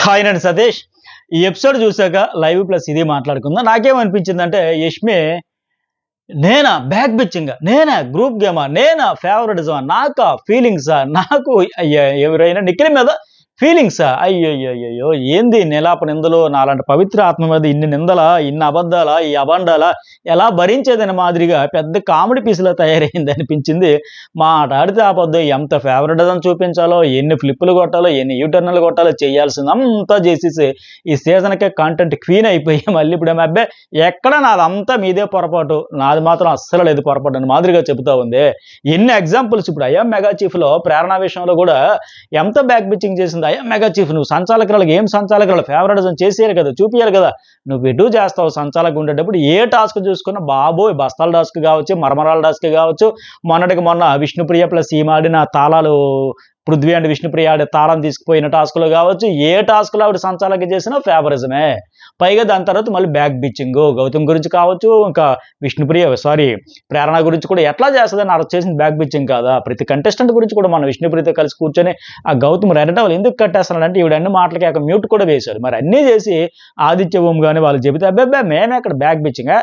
Hi నేను సతీష్. ఈ episode చూసాక లైవ్ ప్లస్ ఇది మాట్లాడుకుందాం. నాకేమనిపించిందంటే యష్మి నేనా బ్యాక్ బిచ్చింగా, నేనా గ్రూప్ గేమా, నేనా ఫేవరెటిజమా, నాకా ఫీలింగ్సా, నాకు ఎవరైనా నిఖిల్ మీద ఫీలింగ్సా, అయ్యో ఏంది నిలాప నిందలు, నాలాంటి పవిత్ర ఆత్మ మీద ఇన్ని నిందలా, ఇన్ని అబద్ధాలా, ఈ అబండాలా, ఎలా భరించేదని మాదిరిగా పెద్ద కామెడీ పీసులా తయారైంది అనిపించింది. మాట ఆడితే ఆపొద్దు, ఎంత ఫేవరెటిజం చూపించాలో, ఎన్ని ఫ్లిప్పులు కొట్టాలో, ఎన్ని యూటర్న్లు కొట్టాలో చేయాల్సింది అంతా చేసేసి ఈ సీజన్కే కంటెంట్ క్వీన్ అయిపోయి మళ్ళీ ఇప్పుడు ఏమో అబ్బాయి ఎక్కడ నాదంతా మీదే పొరపాటు, నాది మాత్రం అస్సలు లేదు పొరపాటు అని మాదిరిగా చెబుతా ఉంది. ఎన్ని ఎగ్జాంపుల్స్ ఇప్పుడు అయ్యా మెగా చీఫ్లో ప్రేరణ విషయంలో కూడా ఎంత బ్యాక్ బిచ్చింగ్ చేసింది. అయ్యా మెగా చీఫ్ నువ్వు సంచాలకురాలకు ఏం సంచాలకురాలు ఫేవరెటిజం చేసేయాలి కదా, చూపించాలి కదా, నువ్వు ఎటు చేస్తావు సంచాలకు ఉండేటప్పుడు ఏ టాస్క్ చూసుకున్నా బాబోయ్ బస్తాల టాస్క్ కావచ్చు, మరమరాల టాస్క్ కావచ్చు, మొన్న విష్ణుప్రియ ప్లస్ ఈ మాడిన తాళాలు పృథ్వీ అండ్ విష్ణుప్రియ ఆడే తాళం తీసుకుపోయిన టాస్క్లో కావచ్చు, ఏ టాస్క్లో ఆవిడ సంచాలకి చేసినా ఫేవరిజమే. పైగా దాని తర్వాత మళ్ళీ బ్యాక్ బిచ్చింగ్ గౌతమ్ గురించి కావచ్చు, ఇంకా ప్రేరణ గురించి కూడా ఎట్లా చేస్తుందని అర్థం చేసింది బ్యాక్ బిచ్చింగ్ కాదా. ప్రతి కంటెస్టెంట్ గురించి కూడా మన విష్ణుప్రియతో కలిసి కూర్చొని ఆ గౌతమ్ రెడటవల్ ఎందుకు కట్టేస్తున్నాడంటే ఈవిడ అన్ని మాటలకి ఒక మ్యూట్ కూడా వేశారు. మరి అన్నీ చేసి ఆదిత్య ఓం కానీ వాళ్ళు చెబితే అబ్బాయి మేమే అక్కడ బ్యాక్ బిచ్చింగ్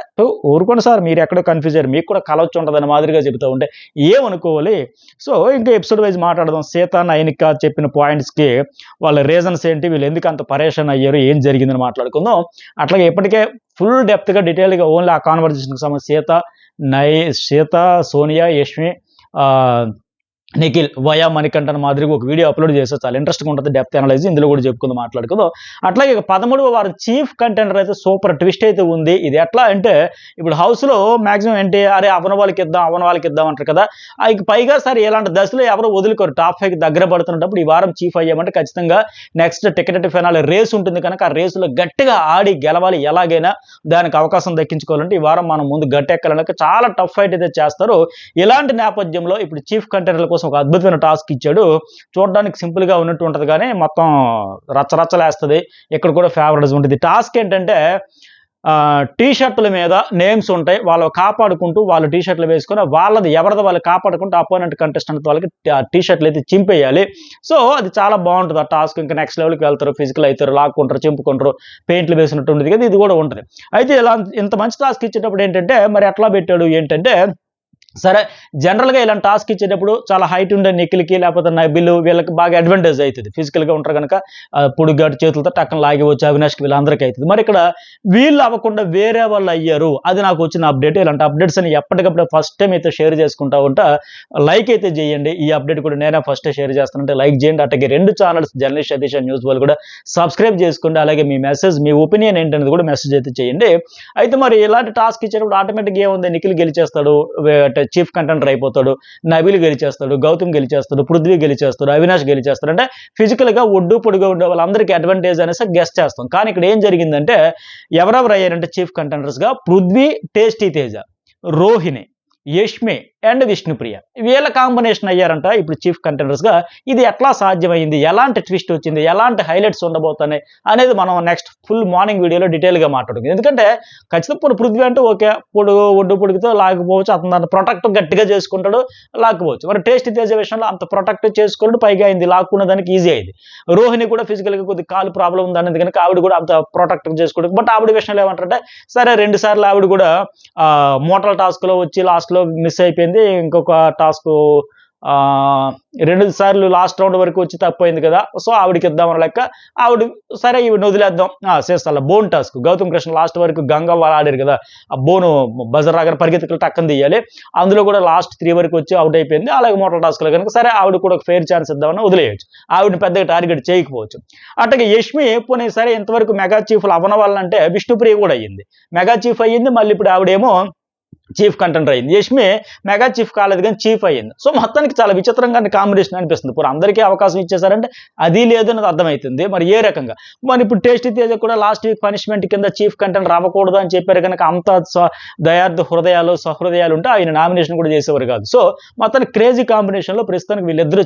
ఊరుకోండి సార్, మీరు ఎక్కడో కన్ఫ్యూజ్ అయ్యారు, మీకు కూడా కలవచ్చు ఉంటుందని మాదిరిగా చెబుతూ ఉంటే ఏమనుకోవాలి. సో ఇంకా ఎపిసోడ్ వైజ్ మాట్లాడదాం. సీత నయనిక చెప్పిన పాయింట్స్కి వాళ్ళ రీజన్స్ ఏంటి, వీళ్ళు ఎందుకు అంత పరేషాన్ అయ్యారు, ఏం జరిగిందని మాట్లాడుకుందాం. అట్లాగే ఇప్పటికే ఫుల్ డెప్త్గా డీటెయిల్గా ఓన్లీ ఆ కాన్వర్జేషన్కి సంబంధించి సీత సోనియా యష్మి నిఖిల్ వయా మణికంఠన్ మాదిరిగా ఒక వీడియో అప్లోడ్ చేస్తే చాలా ఇంట్రెస్ట్గా ఉంటుంది. డెప్త్ అనలైజ్ ఇందులో కూడా చెప్పుకుందాం మాట్లాడుకుందాం. అట్లాగే 13వ వారం చీఫ్ కంటెండర్ అయితే సూపర్ ట్విస్ట్ అయితే ఉంది. ఇది ఎట్లా అంటే ఇప్పుడు హౌస్లో మాక్సిమం ఏంటి, అరే అవన వాళ్ళకి ఇద్దాం అంటారు కదా. పైగా సరే ఇలాంటి దశలో ఎవరు వదులుకోరు. టాప్ 5కి దగ్గర పడుతున్నప్పుడు ఈ వారం చీఫ్ అయ్యామంటే ఖచ్చితంగా నెక్స్ట్ టికెట్ ఫైనల్ రేస్ ఉంటుంది కనుక ఆ రేసులో గట్టిగా ఆడి గెలవాలి, ఎలాగైనా దానికి అవకాశం దక్కించుకోవాలంటే ఈ వారం మనం ముందు గట్టెక్కాలంటే చాలా టఫ్ ఫైట్ అయితే చేస్తారు. ఇలాంటి నేపథ్యంలో ఇప్పుడు చీఫ్ కంటెండర్ల కోసం ఒక అద్భుతమైన టాస్క్ ఇచ్చాడు. చూడడానికి సింపుల్ గా ఉన్నట్టు ఉంటుంది కానీ మొత్తం రచ్చరచ్చలేస్తుంది. ఇక్కడ కూడా ఫేవరెట్స్ ఉంటుంది. టాస్క్ ఏంటంటే టీ షర్ట్ల మీద నేమ్స్ ఉంటాయి, వాళ్ళు కాపాడుకుంటూ వాళ్ళు టీ షర్ట్లు వేసుకుని వాళ్ళది ఎవరిది వాళ్ళు కాపాడుకుంటూ అపోనెంట్ కంటెస్టెంట్ వాళ్ళకి టీ షర్ట్లు అయితే చింపేయాలి. సో అది చాలా బాగుంటుంది ఆ టాస్క్. ఇంకా నెక్స్ట్ లెవెల్కి వెళ్తారు, ఫిజికల్ అవుతారు, లాక్కుంటారు, చింపుకుంటారు, పెయింట్లు వేసినట్టు ఉంటుంది కదా, ఇది కూడా ఉంటుంది. అయితే ఇలా ఇంత మంచి టాస్క్ ఇచ్చేటప్పుడు ఏంటంటే మరి ఎట్లా పెట్టాడు ఏంటంటే, సరే జనరల్గా ఇలాంటి టాస్క్ ఇచ్చేటప్పుడు చాలా హైట్ ఉండే నిఖిల్కి లేకపోతే నబిలు వీళ్ళకి బాగా అడ్వాంటేజ్ అవుతుంది. ఫిజికల్గా ఉంటారు కనుక పొడుగ్గాటి చేతులతో టక్కన లాగివచ్చు, అవినాష్కి వీళ్ళందరికీ అవుతుంది. మరి ఇక్కడ వీళ్ళు అవ్వకుండా వేరే వాళ్ళు అయ్యారు, అది నాకు వచ్చిన అప్డేట్. ఇలాంటి అప్డేట్స్ అని ఎప్పటికప్పుడు ఫస్ట్ టైం అయితే షేర్ చేసుకుంటా ఉంటా. లైక్ అయితే చేయండి. ఈ అప్డేట్ కూడా నేనే ఫస్టే షేర్ చేస్తానంటే లైక్ చేయండి. అట్లాగే 2 ఛానల్స్ జర్నలిస్ట్ సతీష్ న్యూస్ వాళ్ళు కూడా సబ్స్క్రైబ్ చేసుకోండి. అలాగే మీ మెసేజ్, మీ ఒపీనియన్ ఏంటనేది కూడా మెసేజ్ అయితే చేయండి. అయితే మరి ఇలాంటి టాస్క్ ఇచ్చేటప్పుడు ఆటోమేటిక్గా ఏముంది, నిఖిల్ గెలిచేస్తాడు, చీఫ్ కంటెండర్ అయిపోతాడు, నబిల్ గెలిచేస్తాడు, గౌతమ్ గెలిచేస్తాడు, పృథ్వీ గెలిచేస్తాడు, అవినాష్ గెలిచేస్తాడు. అంటే ఫిజికల్గా ఒడ్డు పొడుగా ఉండే వాళ్ళందరికీ అడ్వాంటేజ్ అనేసి గెస్ట్ చేస్తాం. కానీ ఇక్కడ ఏం జరిగిందంటే ఎవరెవరు అయ్యారంటే చీఫ్ కంటెండర్స్గా పృథ్వీ, టేస్టీ తేజ, రోహిణి, యష్మి అండ్ విష్ణుప్రియ వీళ్ళ కాంబినేషన్ అయ్యారంట ఇప్పుడు చీఫ్ కంటెండర్స్గా. ఇది ఎట్లా సాధ్యమైంది, ఎలాంటి ట్విస్ట్ వచ్చింది, ఎలాంటి హైలైట్స్ ఉండబోతున్నాయి అనేది మనం నెక్స్ట్ ఫుల్ మార్నింగ్ వీడియోలో డీటెయిల్గా మాట్లాడుకుంది. ఎందుకంటే ఖచ్చితంగా పృథ్వీ అంటే ఓకే, ఒడ్డు పొడిగితో లాగిపోవచ్చు, అతను దాన్ని ప్రొటెక్ట్ గట్టిగా చేసుకుంటాడు, లాక్కుపోవచ్చు. మరి టేస్టీ తేజ విషయంలో అంత ప్రొటెక్ట్ చేసుకోవడం, పైగా అయింది లాక్కునే దానికి ఈజీ అయింది. రోహిణి కూడా ఫిజికల్గా కొద్ది కాలు ప్రాబ్లం ఉంది అనేది కనుక ఆవిడ కూడా అంత ప్రొటెక్ట్ చేసుకోవడం. బట్ ఆవిడ విషయంలో ఏమంటారంటే సరే 2 సార్లు ఆవిడ కూడా మోటల్ టాస్క్లో వచ్చి లాస్ట్లో మిస్ అయిపోయింది. ఇంకొక టాస్క్ 2 సార్లు లాస్ట్ రౌండ్ వరకు వచ్చి తప్పైంది కదా, సో ఆవిడకి ఇద్దామని లెక్క ఆవిడ సరే ఈవిడ వదిలేద్దాం చేస్తా. Bone task Gautam Krishna last వరకు గంగా వాళ్ళు ఆడారు కదా, ఆ బోను బజర్ రాగానే పరిగెత్తుకులు టక్కన తీయాలి, అందులో కూడా లాస్ట్ 3 వరకు వచ్చి అవుట్ అయిపోయింది. అలాగే మోటల్ టాస్క్లో కనుక సరే ఆవిడ కూడా ఒక ఫెయిర్ ఛాన్స్ ఇద్దామని వదిలేయచ్చు, ఆవిడని పెద్దగా టార్గెట్ చేయకపోవచ్చు. అట్లాగే యష్మి పోనీ సరే ఇంతవరకు మెగా చీఫ్లు అవ్వన వాళ్ళంటే విష్ణుప్రియ కూడా అయ్యింది, మెగా చీఫ్ అయ్యింది, మళ్ళీ ఇప్పుడు ఆవిడేమో చీఫ్ కంటెండర్ అయింది. యష్మి మెగా చీఫ్ కాలేదు కానీ చీఫ్ అయ్యింది. సో మొత్తానికి చాలా విచిత్రంగా కాంబినేషన్ అనిపిస్తుంది. ఇప్పుడు అందరికీ అవకాశం ఇచ్చేసారంటే అది లేదు అనేది అర్థమవుతుంది. మరి ఏ రకంగా మరి ఇప్పుడు టేస్టీ తేజ కూడా లాస్ట్ వీక్ పనిష్మెంట్ కింద చీఫ్ కంటెండర్ అవ్వకూడదు అని చెప్పారు కనుక అంత దయార్థ హృదయాలు సహృదయాలు ఉంటే ఆయన నామినేషన్ కూడా చేసేవారు కాదు. సో మొత్తానికి క్రేజీ కాంబినేషన్లో ప్రస్తుతానికి వీళ్ళిద్దరు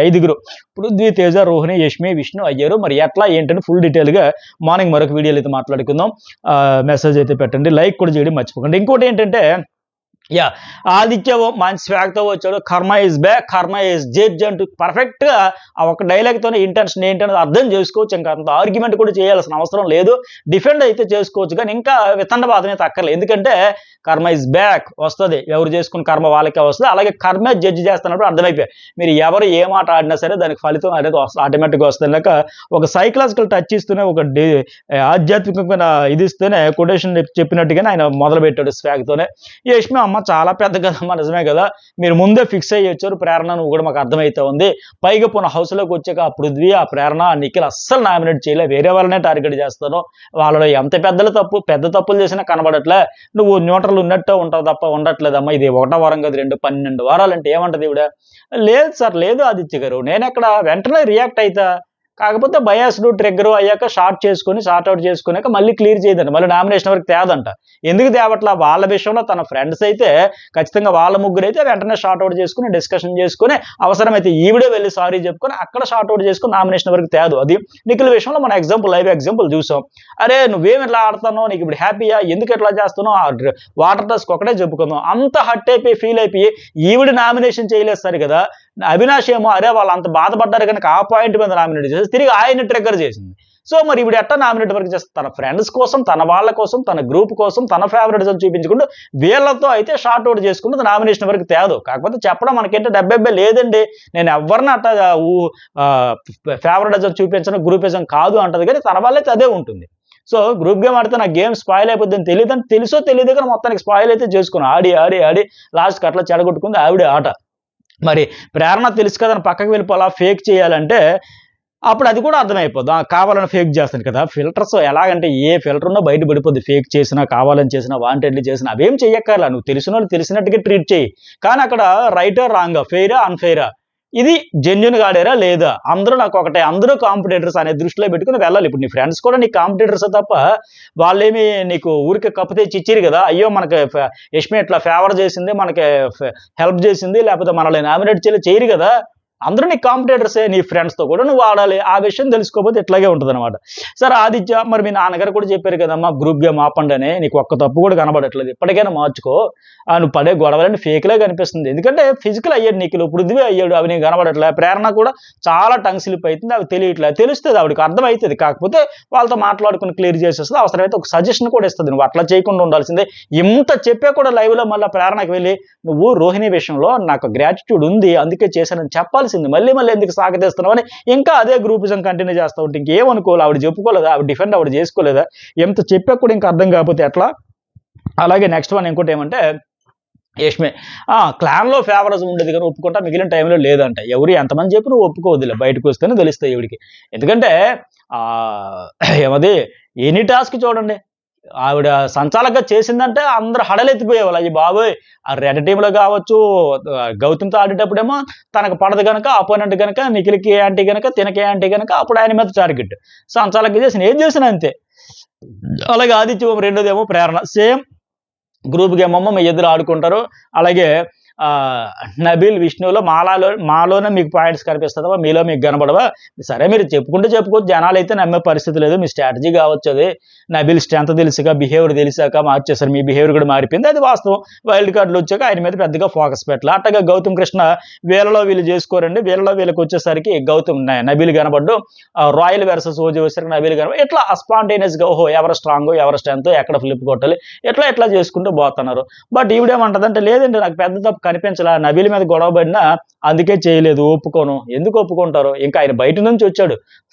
ఐదుగురు పృథ్వీ, తేజ, రోహిణి, యష్మి, విష్ణు అయ్యారు. మరి ఎట్లా ఏంటని ఫుల్ డీటెయిల్గా మార్నింగ్ మరొక వీడియోలు అయితే మాట్లాడుకుందాం. మెసేజ్ అయితే పెట్టండి, లైక్ కూడా చేయడం మర్చిపోకండి. ఇంకోటి ఏంటంటే యా ఆదిత్య మంచి స్వాగ్తో వచ్చాడు. కర్మ ఇస్ బ్యాక్, కర్మ ఇస్ జడ్జ్ అంటూ పర్ఫెక్ట్ గా ఆ ఒక డైలాగ్ తోనే ఇంటెన్షన్ ఏంటనేది అర్థం చేసుకోవచ్చు. ఇంకా అంత ఆర్గ్యుమెంట్ కూడా చేయాల్సిన అవసరం లేదు. డిఫెండ్ అయితే చేసుకోవచ్చు కానీ ఇంకా వితండవాదం అయితే అక్కర్లేదు. ఎందుకంటే కర్మ ఇస్ బ్యాక్ వస్తుంది, ఎవరు చేసుకున్న కర్మ వాళ్ళకే వస్తుంది. అలాగే కర్మే జడ్జి చేస్తున్నప్పుడు అర్థమైపోయాయి. మీరు ఎవరు ఏ మాట ఆడినా సరే దానికి ఫలితం అనేది ఆటోమేటిక్గా వస్తుంది. లేక ఒక సైకలాజికల్ టచ్ ఇస్తూనే ఒక ఆధ్యాత్మికమైన ఇది ఇస్తూనే కొటేషన్ చెప్పినట్టుగానే ఆయన మొదలు పెట్టాడు స్వాగ్తోనే. యష్మి అమ్మ చాలా పెద్ద కదమ్మా, నిజమే కదా, మీరు ముందే ఫిక్స్ అయ్యి వచ్చారు ప్రేరణ, నువ్వు కూడా మాకు అర్థమైతే ఉంది. పైగా పునః హౌస్లోకి వచ్చాక ఆ పృథ్వీ, ఆ ప్రేరణ, ఆ నిఖిల్ అస్సలు నామినేట్ చేయలే, వేరే వాళ్ళనే టార్గెట్ చేస్తాను. వాళ్ళలో ఎంత పెద్ద తప్పులు చేసినా కనబడట్లే, నువ్వు న్యూట్రల్ ఉన్నట్టే ఉంటావు తప్ప ఉండట్లేదమ్మా. ఇది 1వ వారం కదా 12 వారాలంటే ఏమంటది ఇవిడ? లేదు సార్, లేదు ఆదిత్య గారు, నేను ఎక్కడ వెంటనే రియాక్ట్ అవుతా, కాకపోతే బయాస్డ్ ట్రిగ్గర్ అయ్యాక షార్ట్ అవుట్ చేసుకున్నాక మళ్ళీ క్లియర్ చేయదండి, మళ్ళీ నామినేషన్ వరకు తేదంట. ఎందుకు తేవట్లా? వాళ్ళ విషయంలో తన ఫ్రెండ్స్ అయితే ఖచ్చితంగా వాళ్ళ ముగ్గురు అయితే వెంటనే షార్ట్ అవుట్ చేసుకుని డిస్కషన్ చేసుకుని అవసరమైతే ఈవిడే వెళ్ళి సారీ చెప్పుకొని అక్కడ షార్ట్ అవుట్ చేసుకుని నామినేషన్ వరకు తేదు. అది నిఖిల్ విషయంలో మన లైవ్ ఎగ్జాంపుల్ చూసాం. అరే నువ్వేం ఇట్లా ఆడుతున్నావు, నీకు ఇప్పుడు హ్యాపీయా, ఎందుకు ఎట్లా చేస్తున్నావు, వాటర్ టాస్క్ ఒకటే చెప్పుకుందాం, అంత హట్ అయిపోయి ఫీల్ అయిపోయి ఈవిడ నామినేషన్ చేయలేదు సరి కదా. అవినాష్ ఏమో అరే వాళ్ళు అంత బాధపడ్డారు కనుక ఆ పాయింట్ మీద నామినేట్ చేసి తిరిగి ఆయన ట్రిగ్గర్ చేసింది. సో మరి ఇప్పుడు ఎట్లా నామినేట్ వరకు చేస్తారు? తన ఫ్రెండ్స్ కోసం, తన వాళ్ళ కోసం, తన గ్రూప్ కోసం, తన ఫేవరెట్స్ అని చూపించుకుంటూ వీళ్ళతో అయితే షార్ట్ అవుట్ చేసుకుంటూ నామినేషన్ వరకు తేదు. కాకపోతే చెప్పడం మనకేంటే డబ్బెబ్బే లేదండి, నేను ఎవరిని అట్లా ఫేవరెట్స్ చూపించడం గ్రూపిజం కాదు అంటది, కానీ తన వాళ్ళైతే అదే ఉంటుంది. సో గ్రూప్ గేమ్ ఆడితే నాకు గేమ్ స్పాయిల్ అయిపోద్దని తెలియదు, తెలుసో తెలియదు కానీ మొత్తానికి స్పాయిల్ అయితే చేసుకుని ఆడి లాస్ట్కి అట్లా చెడగొట్టుకుంది ఆవిడే ఆట. మరి ప్రేరణ తెలుసు కదా పక్కకి వెళ్ళిపోవాలా, ఫేక్ చేయాలంటే అప్పుడు అది కూడా అర్థమైపోద్ది. కావాలని ఫేక్ చేస్తాను కదా. ఫిల్టర్స్ ఎలాగంటే ఏ ఫిల్టర్ ఉన్నా బయట పడిపోద్ది. ఫేక్ చేసినా, కావాలని చేసినా, వాంటెడ్లీ చేసినా అవేం చెయ్యక్కర్లా, నువ్వు తెలిసిన వాళ్ళు తెలిసినట్టుగా ట్రీట్ చేయి. కానీ అక్కడ రైటా రాంగా, ఫెయిరా అన్ఫెయిరా, ఇది జెన్యున్ గాడేరా లేదా, అందరూ నాకు ఒకటే, అందరూ కాంపిటేటర్స్ అనే దృష్టిలో పెట్టుకుని వెళ్ళాలి. ఇప్పుడు నీ ఫ్రెండ్స్ కూడా నీ కాంపిటేటర్స్ తప్ప వాళ్ళేమి నీకు ఊరికి కప్పు తెచ్చి ఇచ్చిరు కదా. అయ్యో మనకి యష్మి ఇట్లా ఫేవర్ చేసింది, మనకి హెల్ప్ చేసింది, లేకపోతే మనల్ని నామినేట్ చేయరు కదా. అందరూ నీ కాంపిటేటర్సే, నీ ఫ్రెండ్స్తో కూడా నువ్వు ఆడాలి. ఆ విషయం తెలుసుకోకపోతే ఇట్లాగే ఉంటుంది అనమాట. సరే ఆదిత్య, మరి మీ నాన్నగారు కూడా చెప్పారు కదమ్మా గ్రూప్ గేమ్ ఆపండి అని, నీకు ఒక్క తప్పు కూడా కనబడట్లేదు, ఇప్పటికైనా మార్చుకో. నువ్వు పడే గొడవలని ఫేక్లే కనిపిస్తుంది. ఎందుకంటే ఫిజికల్ అయ్యాడు నీకు, పృథ్వీ అయ్యాడు, అవి నీకు కనబడట్లే. ప్రేరణ కూడా చాలా టంగ్ స్లిప్ అవుతుంది, అవి తెలియట్లేదు. తెలుస్తుంది ఆవిడకి, అర్థమవుతుంది. కాకపోతే వాళ్ళతో మాట్లాడుకుని క్లియర్ చేసేస్తుంది. అవసరమైతే ఒక సజెషన్ కూడా ఇస్తుంది, నువ్వు అట్లా చేయకుండా ఉండాల్సిందే. ఇంత చెప్పే కూడా లైవ్లో మళ్ళీ ప్రేరణకు వెళ్ళి నువ్వు రోహిణి విషయంలో నాకు గ్రాటిట్యూడ్ ఉంది అందుకే చేశానని చెప్పాల్సింది, మళ్ళీ ఎందుకు సాగతీస్తున్నావు అని ఇంకా అదే గ్రూపిజం కంటిన్యూ చేస్తూ ఉంటే ఇంకేమనుకోవాలి. ఆవిడ చెప్పుకోలేదా, ఆవిడ డిఫెండ్ ఆవిడ చేసుకోలేదా? ఎంత చెప్పా కూడా ఇంకా అర్థం కాకపోతే ఎట్లా? అలాగే నెక్స్ట్ వన్ ఇంకోటి ఏమంటే యష్మి క్లాన్లో ఫేవరిజం ఉండేది కానీ ఒప్పుకుంటా, మిగిలిన టైంలో లేదంట. ఎవరు ఎంతమంది చెప్పి నువ్వు ఒప్పుకోవద్దులే, బయటకు వస్తేనే తెలుస్తాయి ఈవిడికి. ఎందుకంటే ఏమది ఎనీ టాస్క్ చూడండి, ఆవిడ సంచాలకంగా చేసిందంటే అందరూ హడలెత్తిపోయేవాళ్ళు. అయ్యి బాబోయ్, ఆ రెడ్ టీంలో కావచ్చు, గౌతమ్తో ఆడేటప్పుడేమో తనకు పడదు కనుక, అపోనెంట్ కనుక, నిఖిల్కి యాంటీ కనుక, తినకే యాంటీ కనుక అప్పుడు ఆయన మీద టార్గెట్. సంచాలకంగా చేసిన ఏం చేసినా అంతే. అలాగే ఆదిత్య రెండోదేమో ప్రేరణ, సేమ్ గ్రూప్ గేమ్ అమ్మ మీ ఇద్దరు ఆడుకుంటారు. అలాగే నబీల్, విష్ణువులో మాలోనే మీకు పాయింట్స్ కనిపిస్తుందా, మీలో మీకు కనబడవా? సరే మీరు చెప్పుకోవచ్చు, జనాలు అయితే నమ్మే పరిస్థితి లేదు, మీ స్ట్రాటజీ కావచ్చు అది. నబీల్ స్ట్రెంత్ తెలిసాక, బిహేవియర్ తెలిసాక మార్చేశారు, మీ బిహేవియర్ కూడా మారిపోయింది, అది వాస్తవం. వైల్డ్ కార్డులు వచ్చాక ఆయన మీద పెద్దగా ఫోకస్ పెట్టాలి. అట్టగా గౌతమ్ కృష్ణ వీళ్ళలో వీళ్ళు చేసుకోరండి, వీళ్ళలో వీళ్ళకి వచ్చేసరికి గౌతమ్ నబీల్ కనబడ్డు, రాయల్ వర్సెస్ ఓజీ వచ్చేసరికి నబీల్ కనబడి, ఇట్లా స్పాంటేనియస్గా ఓహో ఎవరు స్ట్రాంగ్ ఎవరు స్ట్రెంత్ ఎక్కడ ఫ్లిప్ కొట్టాలి ఎట్లా చేసుకుంటూ పోతున్నారు. బట్ ఈవిడేమంటదంటే లేదండి నాకు పెద్ద తప్పు కనిపించలా, నబీల్ మీద గొడవ పడినా అందుకే చేయలేదు, ఒప్పుకోను. ఎందుకు ఒప్పుకుంటారు? ఇంకా ఆయన బయట నుంచి వచ్చాడు,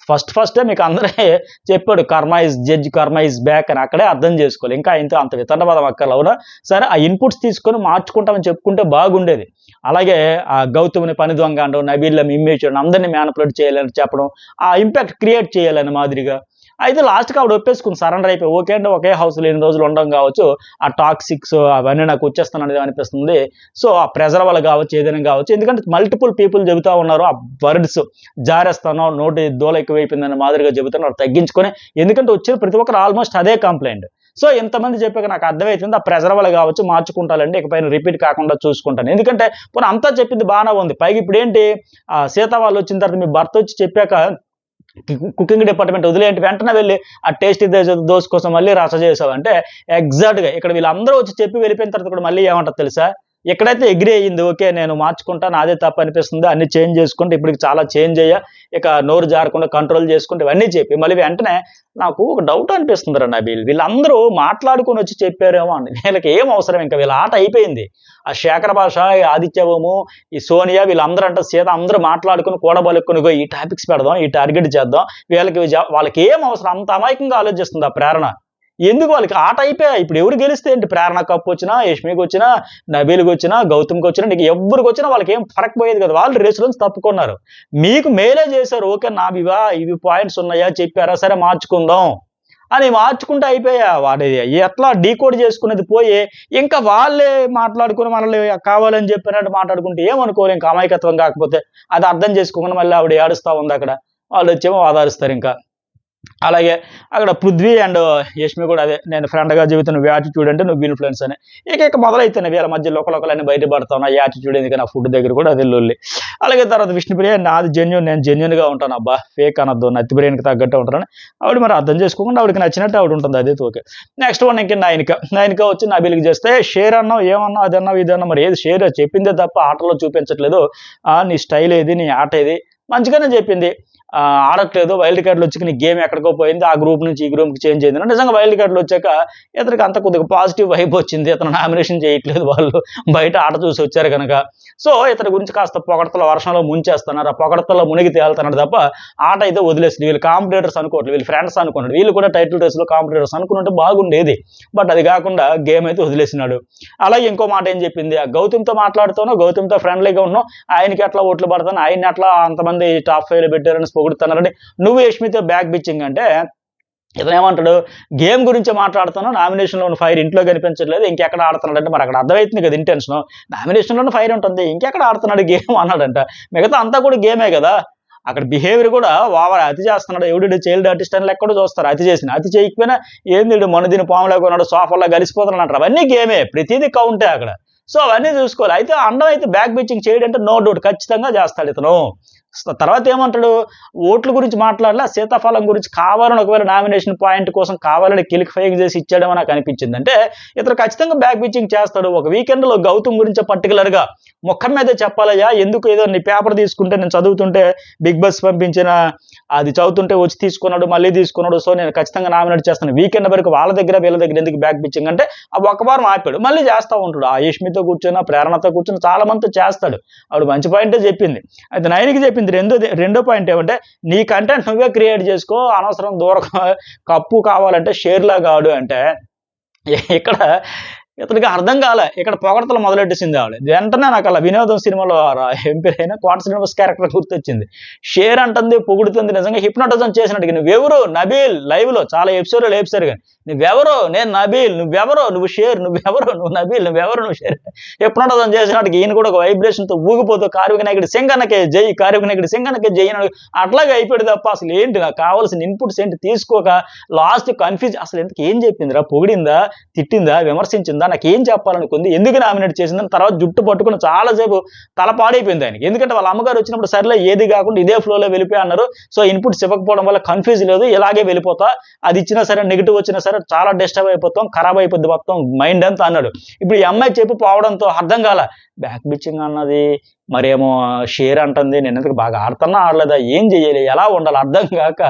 ఫస్టే మీకు అందరే చెప్పాడు కర్మ ఇస్ జడ్జ్, కర్మ ఇస్ బ్యాక్ అని, అక్కడే అర్థం చేసుకోవాలి. ఇంకా ఆయనతో అంత వితండవాదం అక్కర్లేదు. అవునా సరే, ఆ ఇన్పుట్స్ తీసుకొని మార్చుకుంటామని చెప్పుకుంటే బాగుండేది. అలాగే ఆ గౌతమ్ని పని దొంగ అనడం, నబీల్ని ఇమ్మేయడం, అందరినీ మ్యానిపులేట్ చేయాలని చెప్పడం, ఆ ఇంపాక్ట్ క్రియేట్ చేయాలని మాదిరిగా. అయితే లాస్ట్కి ఆవిడ ఒప్పేసుకుని సరెండర్ అయిపోయి ఓకే అంటే ఒకే హౌస్లో ఎన్ని రోజులు ఉండడం కావచ్చు, ఆ టాక్సిక్స్ అవన్నీ నాకు వచ్చేస్తాననేది అనిపిస్తుంది. సో ఆ ప్రెజర్ వల్ల కావచ్చు, ఏదైనా కావచ్చు, ఎందుకంటే మల్టిపుల్ పీపుల్ చెబుతా ఉన్నారు ఆ వర్డ్స్, జారేస్తాను నోటి దూల ఎక్కువైపోయిందన్న మాదిరిగా చెబుతున్నారు, తగ్గించుకొని. ఎందుకంటే వచ్చే ప్రతి ఒక్కరు ఆల్మోస్ట్ అదే కంప్లైంట్. సో ఎంతమంది చెప్పాక నాకు అర్థమవుతుంది, ఆ ప్రెజర్ వల్ల కావచ్చు, మార్చుకుంటానండి, ఇకపైన రిపీట్ కాకుండా చూసుకుంటాను. ఎందుకంటే పోనీ అంతా చెప్పింది బాగానే ఉంది, పైగా ఇప్పుడు ఏంటి సీత వాళ్ళు వచ్చిన తర్వాత మీ భర్త వచ్చి చెప్పాక కుకింగ్ డిపార్ట్మెంట్ వదిలేంటి వెంటనే వెళ్ళి ఆ టేస్టీ దోశ కోసం మళ్ళీ రచ్చ చేసావు అంటే ఎగ్జాక్ట్గా ఇక్కడ వీళ్ళందరూ వచ్చి చెప్పి వెళ్ళిపోయిన తర్వాత కూడా మళ్ళీ ఏమంటారు తెలుసా, ఎక్కడైతే ఎగ్రీ అయ్యింది ఓకే నేను మార్చుకుంటా నాదే తప్పు అనిపిస్తుంది అన్ని చేంజ్ చేసుకుంటే ఇప్పటికి చాలా చేంజ్ అయ్యా, ఇక నోరు జారకుండా కంట్రోల్ చేసుకుంటే ఇవన్నీ చెప్పి మళ్ళీ వెంటనే నాకు ఒక డౌట్ అనిపిస్తుంది రా నబీల్, వీళ్ళందరూ మాట్లాడుకొని వచ్చి చెప్పారేమో అని. వీళ్ళకి ఏం అవసరం, ఇంకా వీళ్ళ ఆట అయిపోయింది. ఆ శేఖర భాష, ఈ ఆదిత్యవము, ఈ సోనియా వీళ్ళందరూ అంటే సీత అందరూ మాట్లాడుకుని కూడబలుక్కుని ఈ టాపిక్స్ పెడదాం, ఈ టార్గెట్ చేద్దాం, వాళ్ళకి ఏం అవసరం, అంత అమాయకంగా ఆలోచిస్తుంది ఆ ప్రేరణ. ఎందుకు వాళ్ళకి ఆట అయిపోయా. ఇప్పుడు ఎవరు గెలిస్తే ఏంటి, ప్రేరణ కప్పు వచ్చినా, యష్మికి వచ్చినా, నబీల్కి వచ్చినా, గౌతమ్కి వచ్చినా, నీకు ఎవరికి వచ్చినా వాళ్ళకి ఏం ఫరక్ పోయేది కదా. వాళ్ళు రేసులోంచి తప్పుకున్నారు, మీకు మేలే చేశారు. ఓకే నావివా ఇవి పాయింట్స్ ఉన్నాయా చెప్పారా, సరే మార్చుకుందాం అని మార్చుకుంటే అయిపోయా. వాడి ఎట్లా డీకోడ్ చేసుకునేది పోయి ఇంకా వాళ్ళే మాట్లాడుకుని మనల్ని కావాలని చెప్పినట్టు మాట్లాడుకుంటే ఏమనుకోరు. ఇంకా అమాయకత్వం కాకపోతే అది అర్థం చేసుకోకుండా మళ్ళీ ఆవిడ ఏడుస్తూ ఉంది అక్కడ, వాళ్ళు వచ్చేమో ఆధారిస్తారు. ఇంకా అలాగే అక్కడ పృథ్వీ అండ్ యష్మి కూడా అదే, నేను ఫ్రెండ్గా చెబుతున్న నువ్వు యాటిట్యూడ్ అంటే నువ్వు ఇన్ఫ్లుయెన్స్ అని ఇక మొదలైతున్నాయి వీళ్ళ మధ్య లోకలన్నీ బయటపడతాను. యాటిట్యూడ్ ఎందుకు నా ఫుడ్ దగ్గర కూడా అదే లొల్లి. అలాగే తర్వాత విష్ణుప్రియ నాది జెన్యున్, నేను జెన్యున్గా ఉంటాను అబ్బా, ఫేక్ అనొద్దు, నత్తి బిర్యానీకి తగ్గట్టు ఉంటాను. ఆవిడ మరి అర్థం చేసుకోకుండా ఆవిడకి నచ్చినట్టు ఆవిడ ఉంటుంది, అదే ఓకే. నెక్స్ట్ వన్ ఇంకా నైన్క వచ్చి నబీల్కి చేస్తే షేర్ అన్నావు, ఏమన్నావు, అది అన్నావు ఇది అన్నావు, మరి ఏది షేర్ చెప్పిందే తప్ప ఆటలో చూపించట్లేదు, నీ స్టైల్ ఏది, నీ ఆట ఏది, మంచిగానే చెప్పింది. ఆడట్లేదు, వైల్డ్ కార్డులు వచ్చి నీ గేమ్ ఎక్కడికో పోయింది, ఆ గ్రూప్ నుంచి ఈ గ్రూప్కి చేంజ్ అయింది. నిజంగా వైల్డ్ కార్డులు వచ్చాక ఇతనికి అంత కొద్దిగా పాజిటివ్ వైబ్ వచ్చింది, ఇతను నామినేషన్ చేయట్లేదు, వాళ్ళు బయట ఆట చూసి వచ్చారు కనుక. సో ఇతని గురించి కాస్త పొగడతల వర్షంలో ముంచేస్తున్నారు, ఆ పొగడతలో మునిగి తేలుతున్నారు తప్ప ఆట అయితే వదిలేసింది. వీళ్ళు కాంపిటేటర్స్ అనుకోవట్లేదు, వీళ్ళు ఫ్రెండ్స్ అనుకున్నాడు, వీళ్ళు కూడా టైటిల్ రేస్లో కాంపిటేటర్స్ అనుకున్నట్టు బాగుండేది, బట్ అది కాకుండా గేమ్ అయితే వదిలేసినాడు. అలాగే ఇంకో మాట ఏం చెప్పింది, ఆ గౌతమ్తో మాట్లాడుతాను, గౌతమ్తో ఫ్రెండ్లీగా ఉన్నావు, ఆయనకి ఎట్లా ఓట్లు పడతాను, ఆయన్ని ఎట్లా అంతమంది టాప్ 5లో పెట్టారని పొగుడుతున్నారని నువ్వు యష్మితో బ్యాక్ బిచ్చింగ్ అంటే ఇతను ఏమంటాడు, గేమ్ గురించి మాట్లాడుతాను, నామినేషన్లో ఉన్న ఫైర్ ఇంట్లో కనిపించట్లేదు, ఇంకెక్కడ ఆడుతున్నాడు అంటే మరి అక్కడ అర్థమవుతుంది కదా ఇంటెన్షన్, నామినేషన్లోనే ఫైర్ ఉంటుంది, ఇంకెక్కడ ఆడుతున్నాడు గేమ్ అన్నాడంట. మిగతా అంతా కూడా గేమే కదా, అక్కడ బిహేవియర్ కూడా ఓవర్ అతి చేస్తున్నాడు, ఎవడు చైల్డ్ ఆర్టిస్ట్ అని ఎక్కడో చూస్తారు, అతి చేయకపోయినా ఏంది మనదిని పాములా కొన్నాడు, సోఫాలో కలిసిపోతున్నాడు అంటారు, అవన్నీ గేమే, ప్రతిదీ కౌంటే అక్కడ. సో అవన్నీ చూసుకోవాలి. అయితే అండం అయితే బ్యాక్ బిచ్చింగ్ చేయడం అంటే నో డౌట్ ఖచ్చితంగా చేస్తాడు ఇతను. తర్వాత ఏమంటాడు, ఓట్ల గురించి మాట్లాడలే, సీతాఫలం గురించి కావాలని ఒకవేళ నామినేషన్ పాయింట్ కోసం కావాలని ఫైక్ చేసి ఇచ్చాడేమో నాకు అనిపించింది. అంటే ఇతను ఖచ్చితంగా బ్యాక్ బిచ్చింగ్ చేస్తాడు. ఒక వీకెండ్లో గౌతమ్ గురించి పర్టికులర్గా ముఖం మీదే చెప్పాలయ్యా, ఎందుకు ఏదో నీ పేపర్ తీసుకుంటే నేను చదువుతుంటే బిగ్ బాస్ పంపించిన అది చదువుతుంటే వచ్చి తీసుకున్నాడు, మళ్ళీ తీసుకున్నాడు, సో నేను ఖచ్చితంగా నామినేట్ చేస్తాను. వీకెండ్ వరకు వాళ్ళ దగ్గర వీళ్ళ దగ్గర ఎందుకు బ్యాక్ బిచ్చింగ్ అంటే ఆ ఒక్క వారం ఆపాడు, మళ్ళీ చేస్తూ ఉంటాడు. ఆ యష్మితో కూర్చొని, ప్రేరణతో కూర్చొని చాలా మందితో చేస్తాడు. ఆవిడ మంచి పాయింటే చెప్పింది. అయితే నైన్కి చెప్పింది రెండో పాయింట్ ఏమంటే, నీ కంటెంట్ నువ్వే క్రియేట్ చేసుకో, అనవసరం దూరం కప్పు కావాలంటే షేర్లా కాడు అంటే ఇక్కడ ఇతనికి అర్థం కాలే. ఇక్కడ పొగడతలు మొదలెట్టేసింది ఆవిడ. వెంటనే నాకు అలా వినోదం సినిమాలో ఎంపీ అయిన కోట శ్రీనివాస్ క్యారెక్టర్ గుర్తొచ్చింది. షేర్ అంటుంది, పొగుడుతుంది, నిజంగా హిప్నోటిజం చేసినట్టు. నువ్వెవరు నబీల్, లైవ్ లో చాలా ఎపిసోడ్లు లేపుతారు కానీ నువ్వెవరో, నేను నబీల్, నువ్వెవరో, నువ్వు షేర్, నువ్వెవరో, నువ్వు నబీల్, నువ్వెవరో, నువ్వు షేర్. హిప్నోటిజం చేసినట్టు ఈయన కూడా ఒక వైబ్రేషన్తో ఊగిపోతూ కార్మిక నాయకుడి సింగన్నకే జై, కార్మిక నాయకుడి సింగన్నకే జై అని అట్లాగే అయిపోయాడు తప్ప అసలు ఏంటి నాకు కావాల్సిన ఇన్పుట్స్ ఏంటి తీసుకోక లాస్ట్ కన్ఫ్యూజ్. అసలు ఎందుకు ఏం చెప్పిందిరా, పొగిడిందా, తిట్టిందా, విమర్శించిందా, నాకు ఏం చెప్పాలనుకుంది, ఎందుకు నామినేట్ చేసిందని తర్వాత జుట్టు పట్టుకుని చాలాసేపు తల పాడైపోయింది ఆయనకి. ఎందుకంటే వాళ్ళ అమ్మగారు వచ్చినప్పుడు సర్లే ఏది కాకుండా ఇదే ఫ్లోలో వెళ్ళిపోయి అన్నారు. సో ఇన్పుట్స్ ఇవ్వకపోవడం వల్ల కన్ఫ్యూజ్ లేదు, ఇలాగే వెళ్ళిపోతా, అది ఇచ్చినా సరే నెగిటివ్ వచ్చినా సరే చాలా డిస్టర్బ్ అయిపోతాం, ఖరాబ్ అయిపోద్ది మొత్తం మైండ్ అంతా అన్నాడు. ఇప్పుడు ఈ అమ్మాయి చెప్పి పోవడంతో అర్థం కాల, బ్యాక్ బిచ్చింగ్ అన్నది, మరేమో షేర్ అంటుంది, నేను ఎందుకు బాగా ఆడుతున్నా ఆడలేదా, ఏం చెయ్యాలి, ఎలా ఉండాలి అర్థం కాక.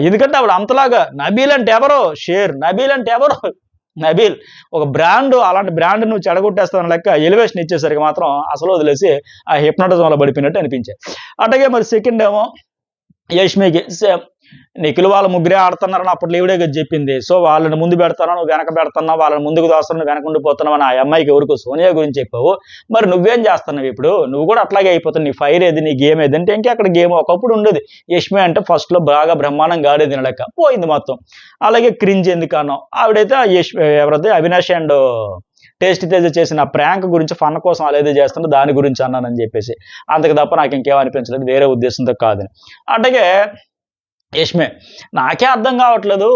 ఎందుకంటే ఆవిడ అంతలాగా నబీల్ అంటే ఎవరో, షేర్ నబీల్ అంటే ఎవరో, నబీల్ ఒక బ్రాండ్, అలాంటి బ్రాండ్ నువ్వు చెడగొట్టేస్తావు లెక్క ఎలివేషన్ ఇచ్చేసరికి మాత్రం అసలు వదిలేసి ఆ హిప్నోటిజంలో పడిపోయినట్టు అనిపించాయి. అట్లాగే మరి సెకండ్ ఏమో యష్మికి సేమ్, నిఖిల్ వాళ్ళ ముగ్గురే ఆడుతున్నారని అప్పుడు లీవుడే చెప్పింది. సో వాళ్ళని ముందు పెడతాను, నువ్వు వెనక పెడుతున్నావు, వాళ్ళని ముందుకు దోస్తాను, నువ్వు వెనక ఉండిపోతున్నావు అని ఆ అమ్మాయికి ఎవరికో సోనియా గురించి చెప్పావు. మరి నువ్వేం చేస్తున్నావు ఇప్పుడు, నువ్వు కూడా అట్లాగే అయిపోతావు, నీ ఫైర్ ఏది, నీ గేమ్ ఏది అంటే ఇంకా అక్కడ గేమ్ ఒకప్పుడు ఉండేది. యష్మి అంటే ఫస్ట్లో బాగా బ్రహ్మాండంగా ఆడేది లెక్క, పోయింది మొత్తం. అలాగే క్రింజ్ ఎందుకు అన్నావు, ఆవిడైతే ఎవరైతే అవినాష్ అండ్ టేస్టీ తేజ చేసిన ప్రాంక్ గురించి ఫన్ కోసం అదేదో చేస్తుంటే దాని గురించి అన్నానని చెప్పేసి, అంతకు తప్ప నాకు ఇంకేమనిపించలేదు, వేరే ఉద్దేశంతో కాదని. అట్లాగే యష్మే. నాకే అర్థం కావట్లేదు.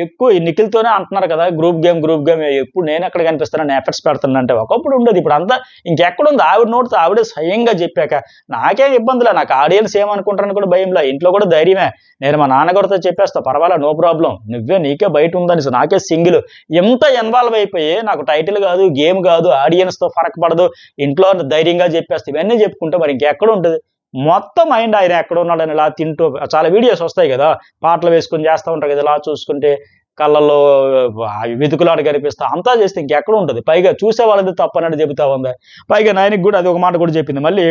ఎక్కువ ఈ నిఖిల్‌తోనే అంటున్నారు కదా! గ్రూప్ గేమ్ ఎప్పుడు నేనెక్కడ కనిపిస్తున్నాను ఎఫర్ట్స్ పెడుతున్నానంటే, ఒకప్పుడు ఉండేది. ఇప్పుడంతా ఇంకెక్కడుంది? ఆవిడ నోటితో ఆవిడే స్వయంగా చెప్పాక. నాకేం ఇబ్బందిలే. నాకు ఆడియన్స్ ఏమనుకుంటారని కూడా భయంలే. ఇంట్లో కూడా ధైర్యమే. నేను మా నాన్నగారితో చెప్పేస్తా. పర్వాలే నో ప్రాబ్లమ్. నీకే బయట ఉందనేసి. నాకే సింగిల్. ఇంత ఇన్వాల్వ్ అయిపోయి నాకు టైటిల్ కాదు, గేమ్ కాదు, ఆడియన్స్‌తో ఫరక పడదు. ఇంట్లో ధైర్యంగా చెప్పేస్తా. ఇవన్నీ చెప్పుకుంటే మరి ఇంకెక్కడుంటది? మొత్తం మైండ్ ఆయన ఎక్కడున్నాడని ఇలా తింటూ చాలా వీడియోస్ వస్తాయి గదా! పాటలు వేసుకొని చేస్తా ఉంటారు కదా! ఇలా చూసుకుంటే కళ్ళల్లో వెతుకులాట కనిపిస్తా అంతా చేస్తే ఇంకెక్కడుంటది? పైగా చూసేవాళ్ళది తప్పన్నట్టు చెబుతా ఉంది. పైగా నయనికి గూడా అది ఒక మాట కూడా చెప్పింది. మళ్ళీ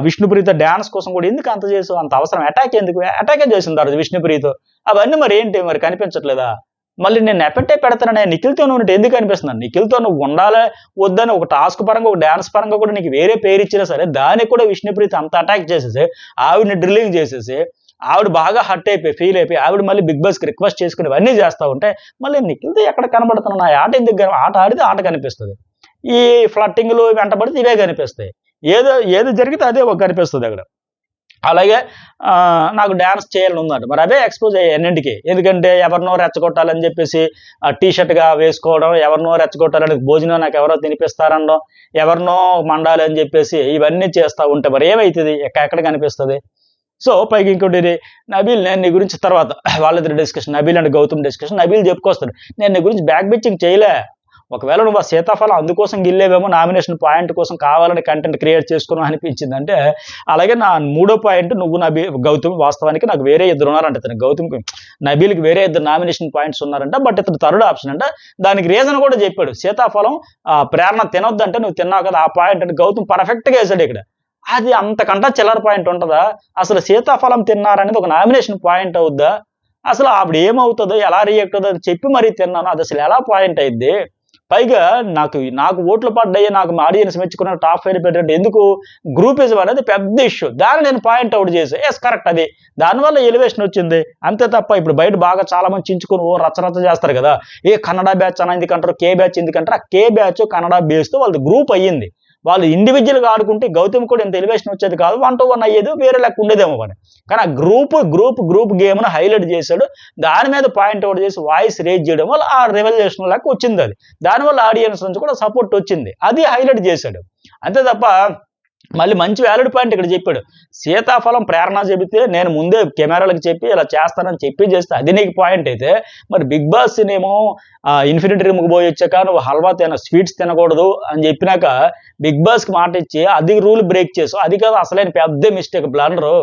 విష్ణుప్రియత డాన్స్ కోసం కూడా ఎందుకు అంత చేసావు? అంత అవసరం అటాక్ ఎందుకు? అటాకే చేసింది ఆ రోజు విష్ణుప్రియతో. అవన్నీ మరి ఏంటి మరి కనిపించట్లేదా? మళ్ళీ నేను ఎఫర్టే పెడతాననే నిఖిల్‌తో ఉన్నట్టు ఎందుకు అనిపిస్తుంది? నిఖిల్‌తో నువ్వు ఉండాలా? వద్దని ఒక టాస్క్ పరంగా, ఒక డాన్స్ పరంగా కూడా నీకు వేరే పేరిచ్చినా సరే, దానికి కూడా విష్ణుప్రీత అంత అటాక్ చేసేసి, ఆవిడని డ్రిల్లింగ్ చేసేసి, ఆవిడ బాగా హర్ట్ అయిపోయి, ఫీల్ అయిపోయి, ఆవిడ మళ్ళీ బిగ్ బాస్‌కి రిక్వెస్ట్ చేసుకొని ఇవన్నీ చేస్తా ఉంటే, మళ్ళీ నిఖిల్‌తో ఎక్కడ కనబడుతున్నాను? ఆ ఆట ఎందుకు ఆట ఆడితే ఆట కనిపిస్తది. ఈ ఫ్లర్టింగ్‌లు వెంటబడితే ఇవే కనిపిస్తాయి. ఏది జరిగితే అదే కనిపిస్తదక్కడ. అలాగే నాకు డాన్స్ చేయాలని ఉందంట. మరి అవే ఎక్స్‌పోజ్ అయ్యాయి అన్నింటికి. ఎందుకంటే ఎవరినో రెచ్చగొట్టాలని చెప్పేసి టీ షర్ట్‌గా వేసుకోవడం, ఎవరినో రెచ్చగొట్టాలని భోజనం నాకెవరో తినిపిస్తారనడం, ఎవరినో మండాలి అని చెప్పేసి ఇవన్నీ చేస్తా ఉంటే మరి ఏమైతది? ఎక్కడ కనిపిస్తది? సో, పైగా ఇంకోటిది నబీల్ నేను నీ గురించి తర్వాత వాళ్ళిద్దరి discussion Nabeel and Gautham discussion. Nabeel చెప్పుకొస్తాడు. నేను నీ గురించి బ్యాక్ బిచ్చింగ్ చేయలే. ఒకవేళ నువ్వు ఆ సీతాఫలం అందుకోసం గిల్లేవేమో నామినేషన్ పాయింట్ కోసం కావాలని కంటెంట్ క్రియేట్ చేసుకున్నావు అనిపించిందంటే, అలాగే నా మూడో పాయింట్ నువ్వు గౌతమ్ వాస్తవానికి నాకు వేరే ఇద్దరున్నారంట ఇతనికి గౌతమ్‌కి. నబీల్‌కి వేరే ఇద్దరు నామినేషన్ పాయింట్స్ ఉన్నారంట. బట్ ఇతను థర్డ్ ఆప్షన్ అంట. దానికి రీజన్ కూడా చెప్పాడు. సీతాఫలం ప్రేరణ తినొద్దంటే నువ్వు తిన్నావు కదా! ఆ పాయింట్ అని గౌతమ్ పర్ఫెక్ట్‌గా ఏసాడు ఇక్కడ. అది అంతకంటా చిల్లర పాయింట్ ఉంటదా? అసలు సీతాఫలం తిన్నారనేది ఒక నామినేషన్ పాయింట్ అవుద్దా? అసలు ఆవిడ ఏమవుతదో, ఎలా రియాక్ట్ అవుతదో అని చెప్పి మరీ తిన్నాను. అదసలు ఎలా పాయింట్ అయిద్ది? పైగా నాకు ఓట్లు పడ్డాయి. నాకు మా ఆడియన్స్ మెచ్చుకున్న టాప్ 5 పెట్టినట్టు ఎందుకు? గ్రూపిజం అనేది పెద్ద ఇష్యూ. దాన్ని నేను పాయింట్ ఔట్ చేశా. యెస్ కరెక్ట్ అది. దానివల్ల ఎలివేషన్ వచ్చింది. అంతే తప్ప ఇప్పుడు బయట బాగా చాలా మంది చించుకొని రచ్చ చేస్తారు కదా! కన్నడ బ్యాచ్ అని ఎందుకంటారు? కే బ్యాచ్ ఎందుకంటారు? ఆ కే బ్యాచ్ కన్నడ బేస్‌తో వాళ్ళది గ్రూప్ అయ్యింది. వాళ్ళు ఇండివిడ్యువల్‌గా ఆడుకుంటే గౌతమ్ కూడా ఇంత ఎలివేషన్ వచ్చేది కాదు. 1-1 అయ్యేది. వేరే లెక్క ఉండేదేమో మరి. కానీ ఆ గ్రూప్ గేమ్‌ని హైలైట్ చేసాడు. దాని మీద పాయింట్ ఔట్ చేసి వాయిస్ రేజ్ చేయడం వల్ల ఆ రివల్యూషన్ లెక్క వచ్చిందది. దానివల్ల ఆడియన్స్ నుంచి కూడా సపోర్ట్ వచ్చింది. అది హైలైట్ చేశాడు. అంతే తప్ప మళ్ళీ మంచి వాలిడ్ పాయింట్ ఇక్కడ చెప్పాడు. సీతాఫలం ప్రేరణ చెబితే నేను ముందే కెమెరాలకు చెప్పి ఇలా చేస్తానని చెప్పి చేస్తే అది నీకు పాయింట్ అయితే, మరి బిగ్ బాస్‌నేమో ఇన్ఫినిటీ రూమ్‌కి పోయొచ్చాక నువ్వు హల్వా స్వీట్స్ తినకూడదు అని చెప్పినాక బిగ్ బాస్‌కి మాట ఇచ్చి అది రూల్ బ్రేక్ చేసావు. అది కాదు అసలైన పెద్ద మిస్టేక్ బ్లండరు.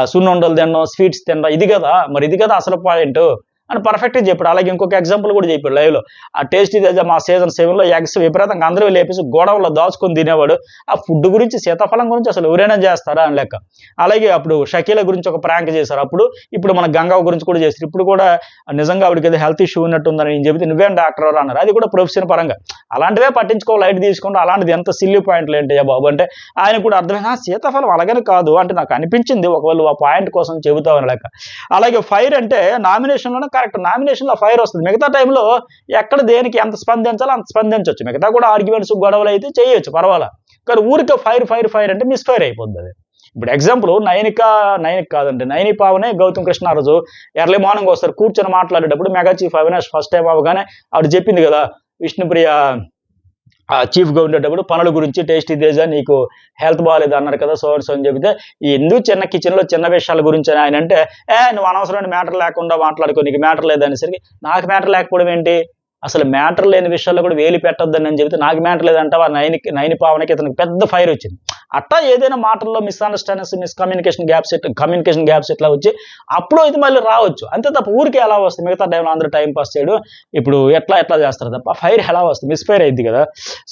సున్నుండలు తినడం, స్వీట్స్ తినడం ఇది కదా! మరి ఇది కదా అసలు పాయింటు. అని పర్ఫెక్ట్‌గా చెప్పాడు. అలాగే ఇంకొక ఎగ్జాంపుల్ కూడా చెప్పాడు లైవ్‌లో. ఆ టేస్టీ తేజ మా సీజన్ 7లో ఎగ్స్ విపరీతంగా అందరూ లేపేసి గోడౌన్‌లో దాచుకొని తినేవాడు. ఆ ఫుడ్ గురించి సీతాఫలం గురించి అసలు ఎవరైనా చేస్తారా అని లెక్క. అలాగే అప్పుడు షకీల గురించి ఒక ప్రాంక్ చేశారు. ఇప్పుడు మన గంగవ్వ గురించి కూడా చేశారు. ఇప్పుడు కూడా నిజంగా ఆవిడకి ఏదో హెల్త్ ఇష్యూ ఉన్నట్టుందని నేను చెబితే నువ్వేం డాక్టర్ ఎవరు అన్నారు. అది కూడా ప్రొఫెషన్ పరంగా. అలాంటివే పట్టించుకో లైట్ తీసుకోండి. అలాంటిది ఎంత సిల్లీ పాయింట్లు ఏంటయ్యా బాబు అంటే ఆయనకు కూడా అర్థమైంది. సీతాఫలం అలాగని కాదు అంటే నాకు అనిపించింది ఒకవేళ ఆ పాయింట్ కోసం చెబుతావు అని లెక్క. అలాగే ఫైర్ అంటే నామినేషన్‌లోనే కరెక్ట్. నామినేషన్‌లో ఫైర్ వస్తది. మిగతా టైంలో ఎక్కడ దేనికి ఎంత స్పందించాలో అంత స్పందించొచ్చు. మిగతా కూడా ఆర్గ్యుమెంట్స్, గొడవలు అయితే చేయొచ్చు పర్వాలా. కానీ ఊరికే ఫైర్ అంటే మిస్‌ఫైర్ అయిపోద్దది. ఇప్పుడు ఎగ్జాంపుల్ నయనికి కాదండి. నయని పావనే గౌతమ్ కృష్ణ ఆ రోజు ఎర్లీ మార్నింగ్ వస్తారు. కూర్చొని మాట్లాడేటప్పుడు mega chief Avinash first time అవ్వగానే ఆవిడ చెప్పింది కదా! విష్ణుప్రియ చీఫ్‌గా ఉండేటప్పుడు పనుల గురించి టేస్టీ తేజ నీకు హెల్త్ బాలేదు అన్నారు కదా! సో అండ్ సో అని చెబితే ఎందుకు చిన్న కిచెన్‌లో చిన్న విషయాల గురించి అని ఆయనంటే, నువ్వు అనవసరమైన మ్యాటర్ లేకుండా మాట్లాడుకో నీకు మ్యాటర్ లేదనేసరికి నాకు మ్యాటర్ లేకపోవడం ఏంటి? అసలు మ్యాటర్ లేని విషయాల్లో కూడా వేలు పెట్టొద్దని నేను చెబితే నాకు మ్యాటర్ లేదంటావా? నయని పావనకి ఇతనికి పెద్ద ఫైర్ వచ్చింది. అట్టా ఏదైనా మాటల్లో మిస్‌అండర్‌స్టాండింగ్స్, కమ్యూనికేషన్ గ్యాప్స్ ఇట్లా వచ్చి అప్పుడు ఇది మళ్ళీ రావచ్చు. అంతే తప్ప ఊరికే ఎలా వస్తుంది? మిగతా టైంలో అందరూ టైమ్ పాస్ చేయడం. ఇప్పుడు ఎట్లా చేస్తారు తప్ప ఫైర్ ఎలా వస్తుంది? మిస్‌ఫైర్ అయిద్ది కదా!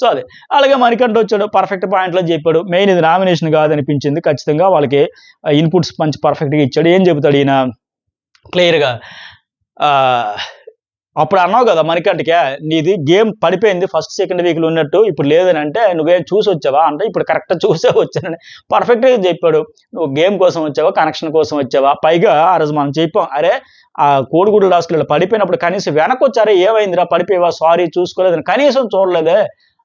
సో అది. అలాగే మణికంఠ వచ్చాడు. పర్ఫెక్ట్ పాయింట్‌లో చెప్పాడు. మెయిన్ ఇది నామినేషన్ కాదనిపించింది. ఖచ్చితంగా వాళ్ళకి ఇన్‌పుట్స్ మంచి పర్ఫెక్ట్‌గా ఇచ్చాడు. ఏం చెబుతాడు ఈయన క్లియర్‌గా ఆహ్ అప్పుడు అన్నావు కదా మణికంఠకి నీది గేమ్ పడిపోయింది ఫస్ట్ సెకండ్ వీక్‌లో ఉన్నట్టు ఇప్పుడు లేదని అంటే నువ్వేం చూసొచ్చావా? అంటే ఇప్పుడు కరెక్ట్‌గా చూసే వచ్చానని పర్ఫెక్ట్‌గా చెప్పాడు. నువ్వు గేమ్ కోసం వచ్చావా? కనెక్షన్ కోసం వచ్చావా? పైగా ఆ రోజు మనం చెప్పాం. అరే కోడిగుడ్డు టాస్క్‌లో పడిపోయినప్పుడు కనీసం వెనకొచ్చి అరే ఏమైందిరా పడిపోయావా? సారీ చూసుకోలేదని కనీసం చూడలేదే.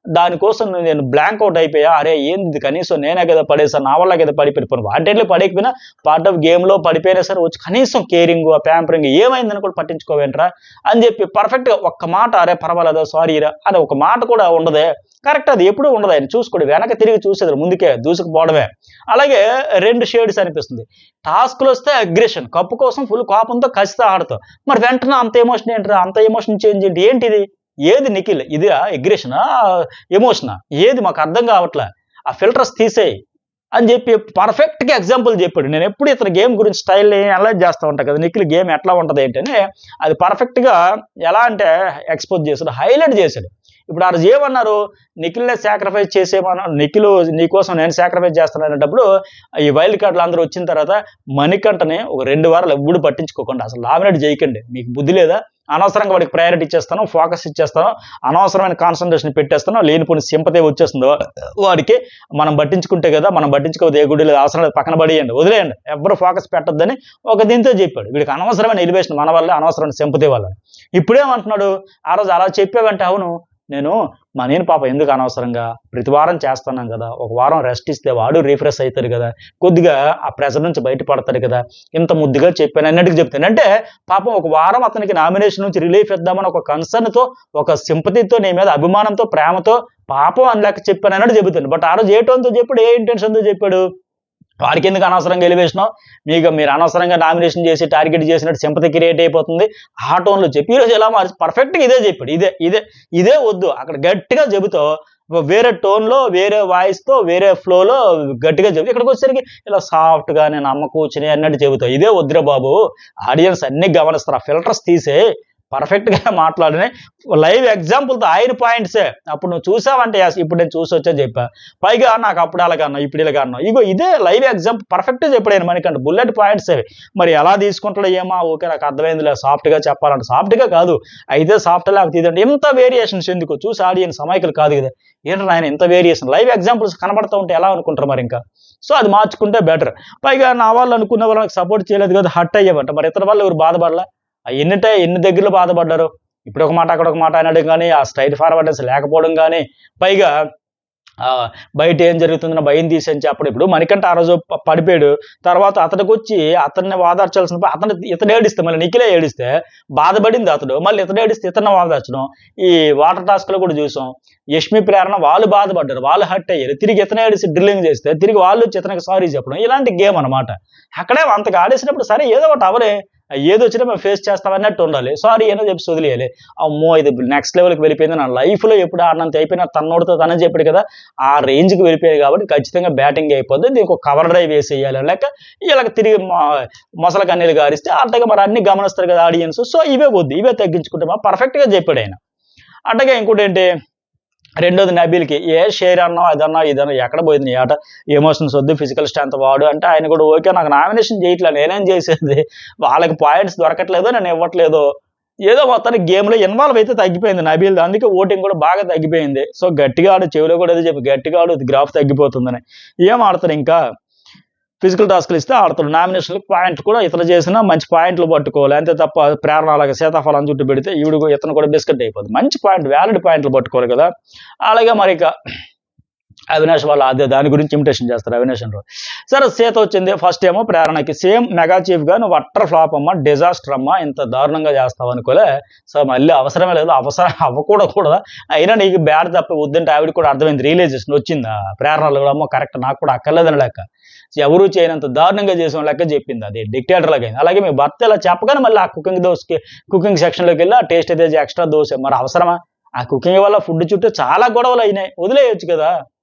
దానికోసం నేను బ్లాంక్ అవుట్ అయిపోయా. అరే ఏంది కనీసం నేనే కదా పడేసాను, నా వల్ల కదా పడిపోయిన వాటిలో పడేకపోయినా పార్ట్ ఆఫ్ గేమ్లో పడిపోయినా సరే వచ్చి కనీసం కేరింగ్ ఆ ప్యాంపరింగ్ ఏమైందని కూడా పట్టించుకోవేంట్రా అని చెప్పి పర్ఫెక్ట్గా ఒక్క మాట అరే పర్వాలేదా సారీరా అని ఒక మాట కూడా ఉండదే. కరెక్ట్, అది ఎప్పుడూ ఉండదు. ఆయన చూసుకోడు, వెనక తిరిగి చూసేది ముందుకే దూసుకుపోవడమే. అలాగే 2 షేడ్స్ అనిపిస్తుంది. టాస్క్లు వస్తే అగ్రెషన్, కప్పు కోసం ఫుల్ కోపంతో కసితో ఆడతాం. మరి వెంటనే అంత ఎమోషన్ ఏంట్రా, అంత ఎమోషన్ చేంజ్ ఏంటి, ఏంటిది, ఏది నిఖిల్, ఇది అగ్రెషనా ఎమోషనా, ఏది మాకు అర్థం కావట్లే, ఆ ఫిల్టర్స్ తీసేయి అని చెప్పి పర్ఫెక్ట్గా ఎగ్జాంపుల్ చెప్పాడు. నేను ఎప్పుడు ఇతను గేమ్ గురించి స్టైల్ని అనలైజ్ చేస్తూ ఉంటాను కదా, నిఖిల్ గేమ్ ఎట్లా ఉంటుంది ఏంటని అది పర్ఫెక్ట్గా ఎలా అంటే ఎక్స్పోజ్ చేశాడు, హైలైట్ చేశాడు. ఇప్పుడు ఆ రోజు ఏమన్నారు, నిఖిల్నే సాక్రిఫైస్ చేసేమన్నా, నిఖిల్ నీకోసం నేను సాక్రిఫైస్ చేస్తాననేటప్పుడు ఈ వైల్డ్ కార్డులు అందరూ వచ్చిన తర్వాత మణికంఠని ఒక 2 వారాలు ఎప్పుడు పట్టించుకోకుండా అసలు నామినేట్ చేయకండి, మీకు బుద్ధి లేదా, అనవసరంగా వాడికి ప్రయారిటీ ఇచ్చేస్తాను, ఫోకస్ ఇచ్చేస్తాను, అనవసరమైన కాన్సన్ట్రేషన్ పెట్టేస్తాను, లేనిపోయిన సింపతి వచ్చేస్తుంది వాడికి, మనం పట్టించుకుంటే కదా, మనం పట్టించుకోవద్దు, ఏ గుడి లేదు, అవసరం లేదు, పక్కన పడేయండి, వదిలేయండి, ఎవరు ఫోకస్ పెట్టొద్దని ఒక దీంతో చెప్పాడు. వీడికి అనవసరమైన ఎలివేషన్ మన వల్ల, అనవసరమైన సింపతి వల్ల. ఇప్పుడేమంటున్నాడు, ఆ రోజు అలా చెప్పావంటే అవును నేను మా నేను పాప ఎందుకు అనవసరంగా ప్రతి వారం చేస్తున్నాం కదా, ఒక వారం రెస్ట్ ఇస్తే వాడు రీఫ్రెష్ అవుతాడు కదా, కొద్దిగా ఆ ప్రెజర్ నుంచి బయటపడతాడు కదా, ఇంత ముద్దుగా చెప్పాను అన్నట్టుగా చెప్తాను. అంటే పాపం ఒక వారం అతనికి నామినేషన్ నుంచి రిలీఫ్ ఇద్దామని ఒక కన్సర్న్తో, ఒక సింపతితో, నీ మీద అభిమానంతో, ప్రేమతో పాపం అని లెక్క చెప్పాను అన్నట్టు చెబుతాను. బట్ ఆ రోజు ఏ టోన్తో చెప్పాడు, ఏ ఇంటెన్షన్తో చెప్పాడు, వాడికి ఎందుకు అనవసరంగా ఎలివేషను, మీరు అనవసరంగా నామినేషన్ చేసి టార్గెట్ చేసినట్టు సింపతి క్రియేట్ అయిపోతుంది, ఆ టోన్లో చెప్పి ఈరోజు ఎలా మార్చి పర్ఫెక్ట్గా ఇదే చెప్పాడు. ఇదే వద్దు, అక్కడ గట్టిగా చెబుతూ వేరే టోన్లో, వేరే వాయిస్తో, వేరే ఫ్లోలో గట్టిగా చెబుతూ ఇక్కడికి వచ్చేసరికి ఇలా సాఫ్ట్గా నేను అమ్మ కూర్చుని అన్నట్టు చెబుతావు, ఇదే వద్దురా బాబు, ఆడియన్స్ అన్ని గమనిస్తారు, ఆ ఫిల్టర్స్ తీసే పర్ఫెక్ట్గా మాట్లాడిన లైవ్ ఎగ్జాంపుల్తో ఆయన పాయింట్సే. అప్పుడు నువ్వు చూసావంటే ఇప్పుడు నేను చూసి వచ్చా చెప్పా, పైగా నాకు అప్పుడు అలాగన్నా ఇప్పుడు ఇలాగన్నా, ఇదే లైవ్ ఎగ్జాంపుల్ పర్ఫెక్ట్గా చెప్పాడు మనకంటే బుల్లెట్ పాయింట్స్ అవి. మరి ఎలా తీసుకుంటాడో ఏమో, ఓకే నాకు అర్థమైందిలే, సాఫ్ట్గా చెప్పాలంటే సాఫ్ట్గా కాదు, అయితే సాఫ్ట్ లేకపోతే ఇదంటే ఇంత వేరియేషన్స్ ఎందుకు, చూసి ఆడియన్స్ సమైకులు కాదు కదా, ఏంటంటే ఆయన ఇంత వేరియేషన్ లైవ్ ఎగ్జాంపుల్స్ కనబడుతూ ఉంటే ఎలా అనుకుంటారు మరి ఇంకా. సో అది మార్చుకుంటే బెటర్. పైగా నా వాళ్ళు అనుకున్న వాళ్ళకి సపోర్ట్ చేయలేదు కదా, హట్ అయ్యేవంట, మరి ఇతర వాళ్ళు ఎవరు బాధపడలా, ఎన్ని దగ్గరలో బాధపడ్డారు, ఇప్పుడు ఒక మాట అక్కడ ఒక మాట అనడం కానీ, ఆ స్ట్రైట్ ఫార్వర్డెన్స్ లేకపోవడం కానీ, పైగా బయట ఏం జరుగుతుందన్న భయం తీసేని చెప్పడం. ఇప్పుడు మణికంఠ ఆ రోజు పడిపోయాడు, తర్వాత అతనికి వచ్చి అతన్ని వాదార్చాల్సిన ఇతను ఏడిస్తే మళ్ళీ నిఖిలే ఏడిస్తే బాధపడింది అతడు, మళ్ళీ ఇతను ఏడిస్తే ఇతన్ని వాదార్చడం. ఈ వాటర్ టాస్క్లో కూడా చూసాం, యష్మి ప్రేరణ వాళ్ళు బాధపడ్డారు, వాళ్ళు హట్ అయ్యారు, తిరిగి ఇతనే ఏడిసి డ్రిల్లింగ్ చేస్తే తిరిగి వాళ్ళు వచ్చి ఇతనికి సారీ చెప్పడం, ఇలాంటి గేమ్ అనమాట. అక్కడే అంతగా ఆడేసినప్పుడు సరే ఏదో ఒకటి అవరే, ఏది వచ్చినా మేము ఫేస్ చేస్తామన్నట్టు ఉండాలి, సారీ ఏదో చెప్పి వదిలేయాలి. అమ్మో ఇది నెక్స్ట్ లెవెల్కి వెళ్ళిపోయింది, నా లైఫ్లో ఎప్పుడు ఆడినంత అయిపోయినా తన్నోడితో తనే చెప్పాడు కదా, ఆ రేంజ్కి వెళ్ళిపోయాయి కాబట్టి ఖచ్చితంగా బ్యాటింగ్ అయిపోద్ది, దీనికి ఒక కవర్ డ్రైవ్ వేసేయాలి, లేక వీళ్ళకి తిరిగి మొసల కన్నీళ్ళు గారిస్తే అట్టగా మరి అన్ని గమనిస్తారు కదా ఆడియన్స్. సో ఇవే వద్దు, ఇవే తగ్గించుకుంటే పర్ఫెక్ట్గా చెప్పాడు ఆయన. అట్టగా ఇంకోటి ఏంటి, రెండోది నబీల్కి ఏ షేర్ అన్నా అదన్నా ఇదన్నా ఎక్కడ పోయింది నీ ఆట, ఎమోషన్స్ వద్దు, ఫిజికల్ స్ట్రెంత్ వాడు అంటే ఆయన కూడా ఓకే, నాకు నామినేషన్ చేయట్లేదు, నేనేం చేసేది, వాళ్ళకి పాయింట్స్ దొరకట్లేదో, నేను ఇవ్వట్లేదు, ఏదో మొత్తానికి గేమ్లో ఇన్వాల్వ్ అయితే తగ్గిపోయింది నబీల్, అందుకే ఓటింగ్ కూడా బాగా తగ్గిపోయింది. సో గట్టిగా ఆడు, చెవిలో కూడా ఏదో చెప్పి గట్టిగా ఆడు, గ్రాఫ్ తగ్గిపోతుందని. ఏం ఆడతారు ఇంకా, ఫిజికల్ టాస్క్లు ఇస్తే ఆడతాడు, నామినేషన్లకు పాయింట్లు కూడా ఇతను చేసినా మంచి పాయింట్లు పట్టుకోవాలి, అంతే తప్ప ప్రేరణ అలాగే సీతాఫలం చుట్టూ పెడితే ఇతను కూడా బిస్కెట్ అయిపోతుంది. మంచి పాయింట్, వ్యాలిడ్ పాయింట్లు పట్టుకోవాలి కదా. అలాగే మరి ఇక అవినాష్ వాళ్ళు అదే దాని గురించి ఇమిటేషన్ చేస్తారు అవినాష్ రావు. సరే సీత వచ్చింది, ఫస్ట్ ఏమో ప్రేరణకి సేమ్ మెగా చీఫ్గా నువ్వు అట్టర్ ఫ్లాప్ అమ్మ, డిజాస్టర్ అమ్మ, ఇంత దారుణంగా చేస్తావు అనుకోలే. సో మళ్ళీ అవసరమే లేదు, అవసరం అవ్వకూడదు, అయినా నీకు బ్యాడ్ తప్ప వద్దంటే ఆవిడ కూడా అర్థమైంది, రియలైజేషన్ వచ్చిందా ప్రేరణలో కూడా, అమ్మ కరెక్ట్ నాకు కూడా అక్కర్లేదని లెక్క, ఎవరు చేయనంత దారుణంగా చేసిన లెక్క చెప్పింది, అది డిక్టేటర్ లాగా. అలాగే మీ భర్త ఇలా చెప్పగానే మళ్ళీ ఆ కుకింగ్ సెక్షన్లోకి వెళ్ళి ఆ టేస్ట్ అయితే ఎక్స్ట్రా దోశ, మరి అవసరమా, ఆ కుకింగ్ వల్ల ఫుడ్ చుట్టూ చాలా గొడవలు అయినాయి, వదిలేయచ్చు కదా.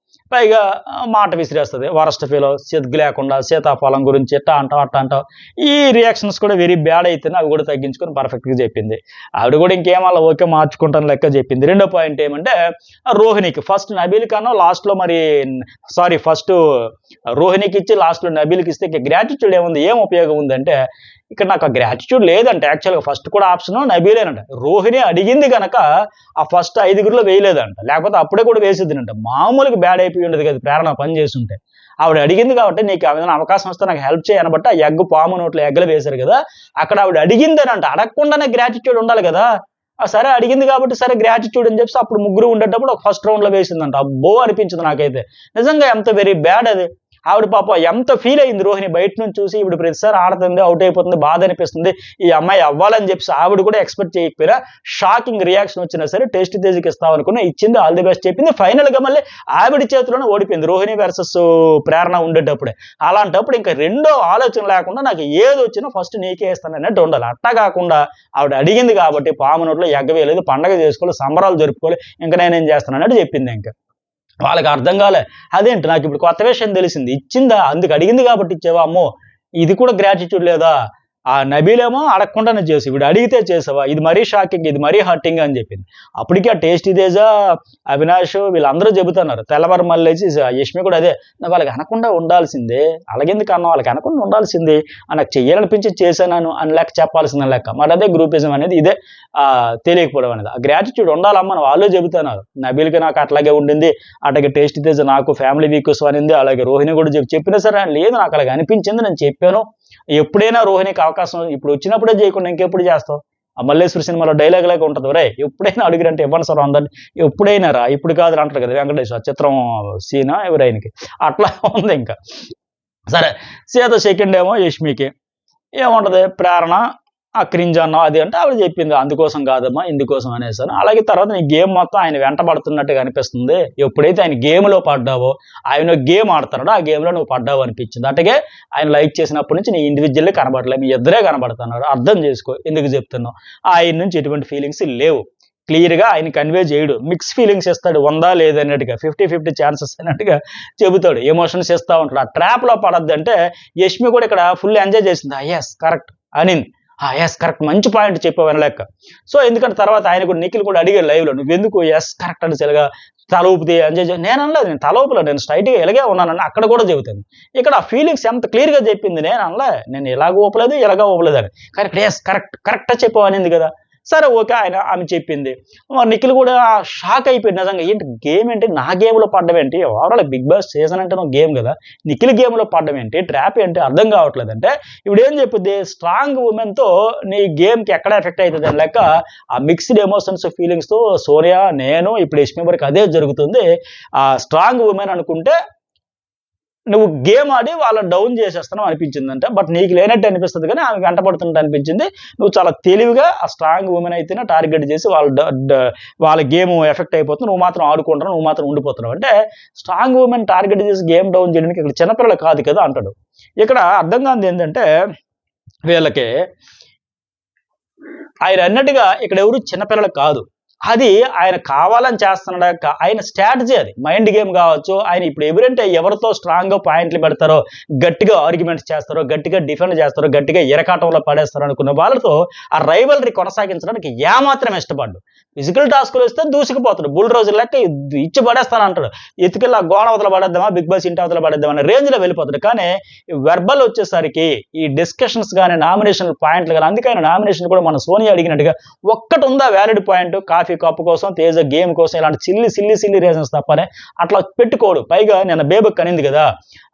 పైగా మాట విసిరేస్తుంది, వరస్ట్ ఫీల్, సిగ్గు లేకుండా సీతాఫలం గురించి ఎట్టా అంటావు అట్టా అంటావు, ఈ రియాక్షన్స్ కూడా వెరీ బ్యాడ్ అయితేనే అవి కూడా తగ్గించుకొని పర్ఫెక్ట్గా చెప్పింది. ఆవిడ కూడా ఇంకేమన్నా ఓకే మార్చుకుంటాను లెక్క చెప్పింది. రెండో పాయింట్ ఏమంటే రోహిణికి ఫస్ట్ నబీల్ కన్నా లాస్ట్లో ఫస్ట్ రోహిణికి ఇచ్చి లాస్ట్లో నబీల్కి ఇస్తే గ్రాటిట్యూడ్ ఏముంది, ఏం ఉపయోగం ఉందంటే ఇక్కడ నాకు ఆ గ్రాటిట్యూడ్ లేదంటే యాక్చువల్గా ఫస్ట్ కూడా ఆప్షన్ నబీలేనంట, రోహిణి అడిగింది కనుక ఆ ఫస్ట్ 5గురిలో వేయలేదంట, లేకపోతే అప్పుడే కూడా వేసేదినంట, మామూలుగా బ్యాడ్ అయిపోయి ఉండదు కదా ప్రేరణ పని చేస్తుంటే. ఆవిడ అడిగింది కాబట్టి నీకు ఏదైనా అవకాశం వస్తే నాకు హెల్ప్ చేయనబట్టి ఆ ఎగ్ పాము నోట్లో ఎగ్గలు వేశారు కదా, అక్కడ ఆవిడ అడిగిందేనంట, అడగకుండానే గ్రాటిట్యూడ్ ఉండాలి కదా. సరే అడిగింది కాబట్టి సరే గ్రాటిట్యూడ్ అని చెప్పి అప్పుడు ముగ్గురు ఉండేటప్పుడు ఒక ఫస్ట్ రౌండ్లో వేసిందంట. అబ్బో అనిపించింది నాకైతే. నిజంగా ఎంత వెరీ బ్యాడ్ అది. ఆవిడ పాప ఎంత ఫీల్ అయింది రోహిణి బయట నుంచి చూసి. ఇప్పుడు ప్రతిసారి ఆడుతుంది, అవుట్ అయిపోతుంది, బాధ అనిపిస్తుంది, ఈ అమ్మాయి అవ్వాలని చెప్పి ఆవిడ కూడా ఎక్స్పెక్ట్ చేయకపోయినా షాకింగ్ రియాక్షన్ వచ్చినా సరే టేస్ట్ తేజ్కి ఇస్తామనుకున్నా, ఇచ్చింది, ఆల్ ది బెస్ట్ చెప్పింది. ఫైనల్ గా మళ్ళీ ఆవిడ చేతిలోనే ఓడిపోయింది రోహిణి వర్సెస్ ప్రేరణ ఉండేటప్పుడే. అలాంటప్పుడు ఇంకా రెండో ఆలోచన లేకుండా నాకు ఏది వచ్చినా ఫస్ట్ నీకే ఇస్తాను అన్నట్టు ఉండాలి. అట్టా కాకుండా ఆవిడ అడిగింది కాబట్టి పాము నోట్లో ఎగ్గవేయలేదు, పండగ చేసుకోవాలి, సంబరాలు జరుపుకోవాలి, ఇంకా నేనేం చేస్తాను అన్నట్టు చెప్పింది. ఇంకా వాళ్ళకి అర్థం కాలే. అదేంటి నాకు ఇప్పుడు కొత్త విషయం తెలిసింది, ఇచ్చిందా అందుకు అడిగింది కాబట్టి ఇచ్చేవా, అమ్మో ఇది కూడా గ్రాటిట్యూడ్ లేదా. ఆ నబీలేమో అడగకుండానే చేసి ఇప్పుడు అడిగితే చేసావా, ఇది మరీ షాకింగ్, ఇది మరీ హర్టింగ్ అని చెప్పింది. అప్పటికి ఆ టేస్టీ తేజ, అవినాష్ వీళ్ళందరూ చెబుతున్నారు. తెల్లవారు మళ్ళీ యష్మి కూడా అదే, వాళ్ళకి అనకుండా ఉండాల్సిందే, అలాగెందుకు అన్నా, వాళ్ళకి అనకుండా ఉండాల్సిందే, నాకు చెయ్యాలనిపించి చేశాను అని లెక్క చెప్పాల్సిందని లెక్క. మరి అదే గ్రూపిజం అనేది, ఇదే తెలియకపోవడం అనేది. ఆ గ్రాటిట్యూడ్ ఉండాలమ్మా వాళ్ళు చెబుతున్నారు. నబీల్కి నాకు అట్లాగే ఉండింది, అట్లాగే టేస్టీ తేజ నాకు ఫ్యామిలీ వీక్స్ అనింది, అలాగే రోహిణి కూడా చెప్పినా సరే లేదు నాకు అలాగే అనిపించింది, నేను చెప్పాను. ఎప్పుడైనా రోహిణికి అవకాశం ఇప్పుడు వచ్చినప్పుడే చేయకుండా ఇంకెప్పుడు చేస్తావు. ఆ మల్లేశ్వర సినిమాలో డైలాగ్ లాగా ఉంటుంది, రే ఎప్పుడైనా అడిగిరంటే ఇవ్వండి సార్ అందరినీ, ఎప్పుడైనా రా, ఇప్పుడు కాదు అంటారు కదా వెంకటేశ్వర చిత్రం సీనా ఎవరైనకి, అట్లా ఉంది. ఇంకా సరే సీత సెకండ్ ఏమో యష్మికి ఏముంటది, ప్రేరణ ఆ క్రింజ్ అన్నావు అది అంటే ఆవిడ చెప్పింది అందుకోసం కాదమ్మా ఇందుకోసం అనేసాను. అలాగే తర్వాత నీ గేమ్ మొత్తం ఆయన వెంట పడుతున్నట్టుగా అనిపిస్తుంది, ఎప్పుడైతే ఆయన గేమ్లో పడ్డావో, ఆయన గేమ్ ఆడుతున్నాడో ఆ గేమ్లో నువ్వు పడ్డావు అనిపించింది. అట్లాగే ఆయన లైక్ చేసినప్పటి నుంచి నీ ఇండివిజువల్లీ కనబడలేదు, మీ ఇద్దరే కనబడుతున్నారు, అర్థం చేసుకో ఎందుకు చెప్తున్నావు. ఆయన నుంచి ఎటువంటి ఫీలింగ్స్ లేవు, క్లియర్గా ఆయన కన్వే చేయడు, మిక్స్ ఫీలింగ్స్ ఇస్తాడు, ఉందా లేదన్నట్టుగా 50-50 ఛాన్సెస్ అన్నట్టుగా చెబుతాడు, ఎమోషన్స్ ఇస్తూ ఉంటాడు. ఆ ట్రాప్లో పడద్దు అంటే యష్మి కూడా ఇక్కడ ఫుల్ ఎంజాయ్ చేసింది. ఎస్ కరెక్ట్ అనింది, ఎస్ కరెక్ట్ మంచి పాయింట్ చెప్పావు లెక్క. సో ఎందుకంటే తర్వాత ఆయన కూడా నిఖిల్ కూడా అడిగాడు లైవ్లో, నువ్వెందుకు ఎస్ కరెక్ట్ అని చెలగా తల ఊపితే ఎంజాయ్ నేను అనలేదు, నేను తల ఊపలేదు, నేను స్ట్రైట్గా ఇలాగే ఉన్నానని అక్కడ కూడా చెబుతాను. ఇక్కడ ఆ ఫీలింగ్స్ ఎంత క్లియర్గా చెప్పింది, నేను అనలే నేను ఇలాగ ఊపలేదు ఇలాగ ఊపలేదు అని. కానీ ఇక్కడ ఎస్ కరెక్ట్గా చెప్పావు అనింది కదా. సరే ఓకే ఆమె చెప్పింది. నిఖిల్ కూడా షాక్ అయిపోయింది, నిజంగా ఏంటి గేమ్ ఏంటి, నా గేమ్లో పడ్డం ఏంటి, ఓవరాల్ బిగ్ బాస్ సీజన్ అంటే నువ్వు గేమ్ కదా, నిఖిల్ గేమ్లో పడ్డం ఏంటి, ట్రాప్ ఏంటి అర్థం కావట్లేదు అంటే. ఇప్పుడు ఏం చెప్పుద్ది, స్ట్రాంగ్ ఉమెన్తో నీ గేమ్కి ఎక్కడ ఎఫెక్ట్ అవుతుంది అని లెక్క ఆ మిక్స్డ్ ఎమోషన్స్ ఫీలింగ్స్తో సోనియా నేను ఇప్పుడు యష్మి వరకు అదే జరుగుతుంది. ఆ స్ట్రాంగ్ ఉమెన్ అనుకుంటే నువ్వు గేమ్ ఆడి వాళ్ళని డౌన్ చేసేస్తున్నావు అనిపించిందంట. బట్ నీకు లేనట్టు అనిపిస్తుంది కానీ ఆమె వెంటబడుతున్నట్టు అనిపించింది. నువ్వు చాలా తెలివిగా ఆ స్ట్రాంగ్ ఉమెన్ అయితేనే టార్గెట్ చేసి వాళ్ళ గేమ్ ఎఫెక్ట్ అయిపోతుంది, నువ్వు మాత్రం ఆడుకుంటున్నావు, నువ్వు మాత్రం ఉండిపోతున్నావు అంటే. స్ట్రాంగ్ ఉమెన్ టార్గెట్ చేసి గేమ్ డౌన్ చేయడానికి ఇక్కడ చిన్నపిల్లలు కాదు కదా అంటాడు. ఇక్కడ అర్థం కానిది ఏంటంటే వీళ్ళకి ఆయన అన్నట్టుగా ఇక్కడ ఎవరు చిన్నపిల్లలు కాదు, అది ఆయన కావాలని చేస్తున్నాడా, ఆయన స్ట్రాటజీ, అది మైండ్ గేమ్ కావచ్చు. ఆయన ఇప్పుడు ఎవరంటే ఎవరితో స్ట్రాంగ్గా పాయింట్లు పెడతారో, గట్టిగా ఆర్గ్యుమెంట్స్ చేస్తారో, గట్టిగా డిఫెండ్ చేస్తారో, గట్టిగా ఎరకాటంలో పడేస్తారో అనుకున్న వాళ్ళతో ఆ రైవల్రీ కొనసాగించడానికి ఏమాత్రం ఇష్టపడ్డు. ఫిజికల్ టాస్కులు వస్తే దూసుకుపోతాడు, బుల్ రోజుల లెక్క ఇచ్చి పడేస్తాను అంటాడు, ఎత్తుకెళ్ళి ఆ గోడ అవతల పడేద్దామా, బిగ్ బాస్ ఇంటి అవతల పడేద్దామా అనే రేంజ్లో వెళ్ళిపోతాడు. కానీ వెర్బల్ వచ్చేసరికి ఈ డిస్కషన్స్ కానీ నామినేషన్ పాయింట్లు కానీ, అందుకే ఆయన నామినేషన్ కూడా మన సోనియా అడిగినట్టుగా ఒక్కటి ఉందా వ్యాలిడ్ పాయింట్, కాఫీ కప్పు కోసం, తేజ గేమ్ కోసం, ఇలాంటి సిల్లి రీజన్స్ తప్పనే అట్లా పెట్టుకోడు. పైగా నిన్న బేబక్ అనింది కదా,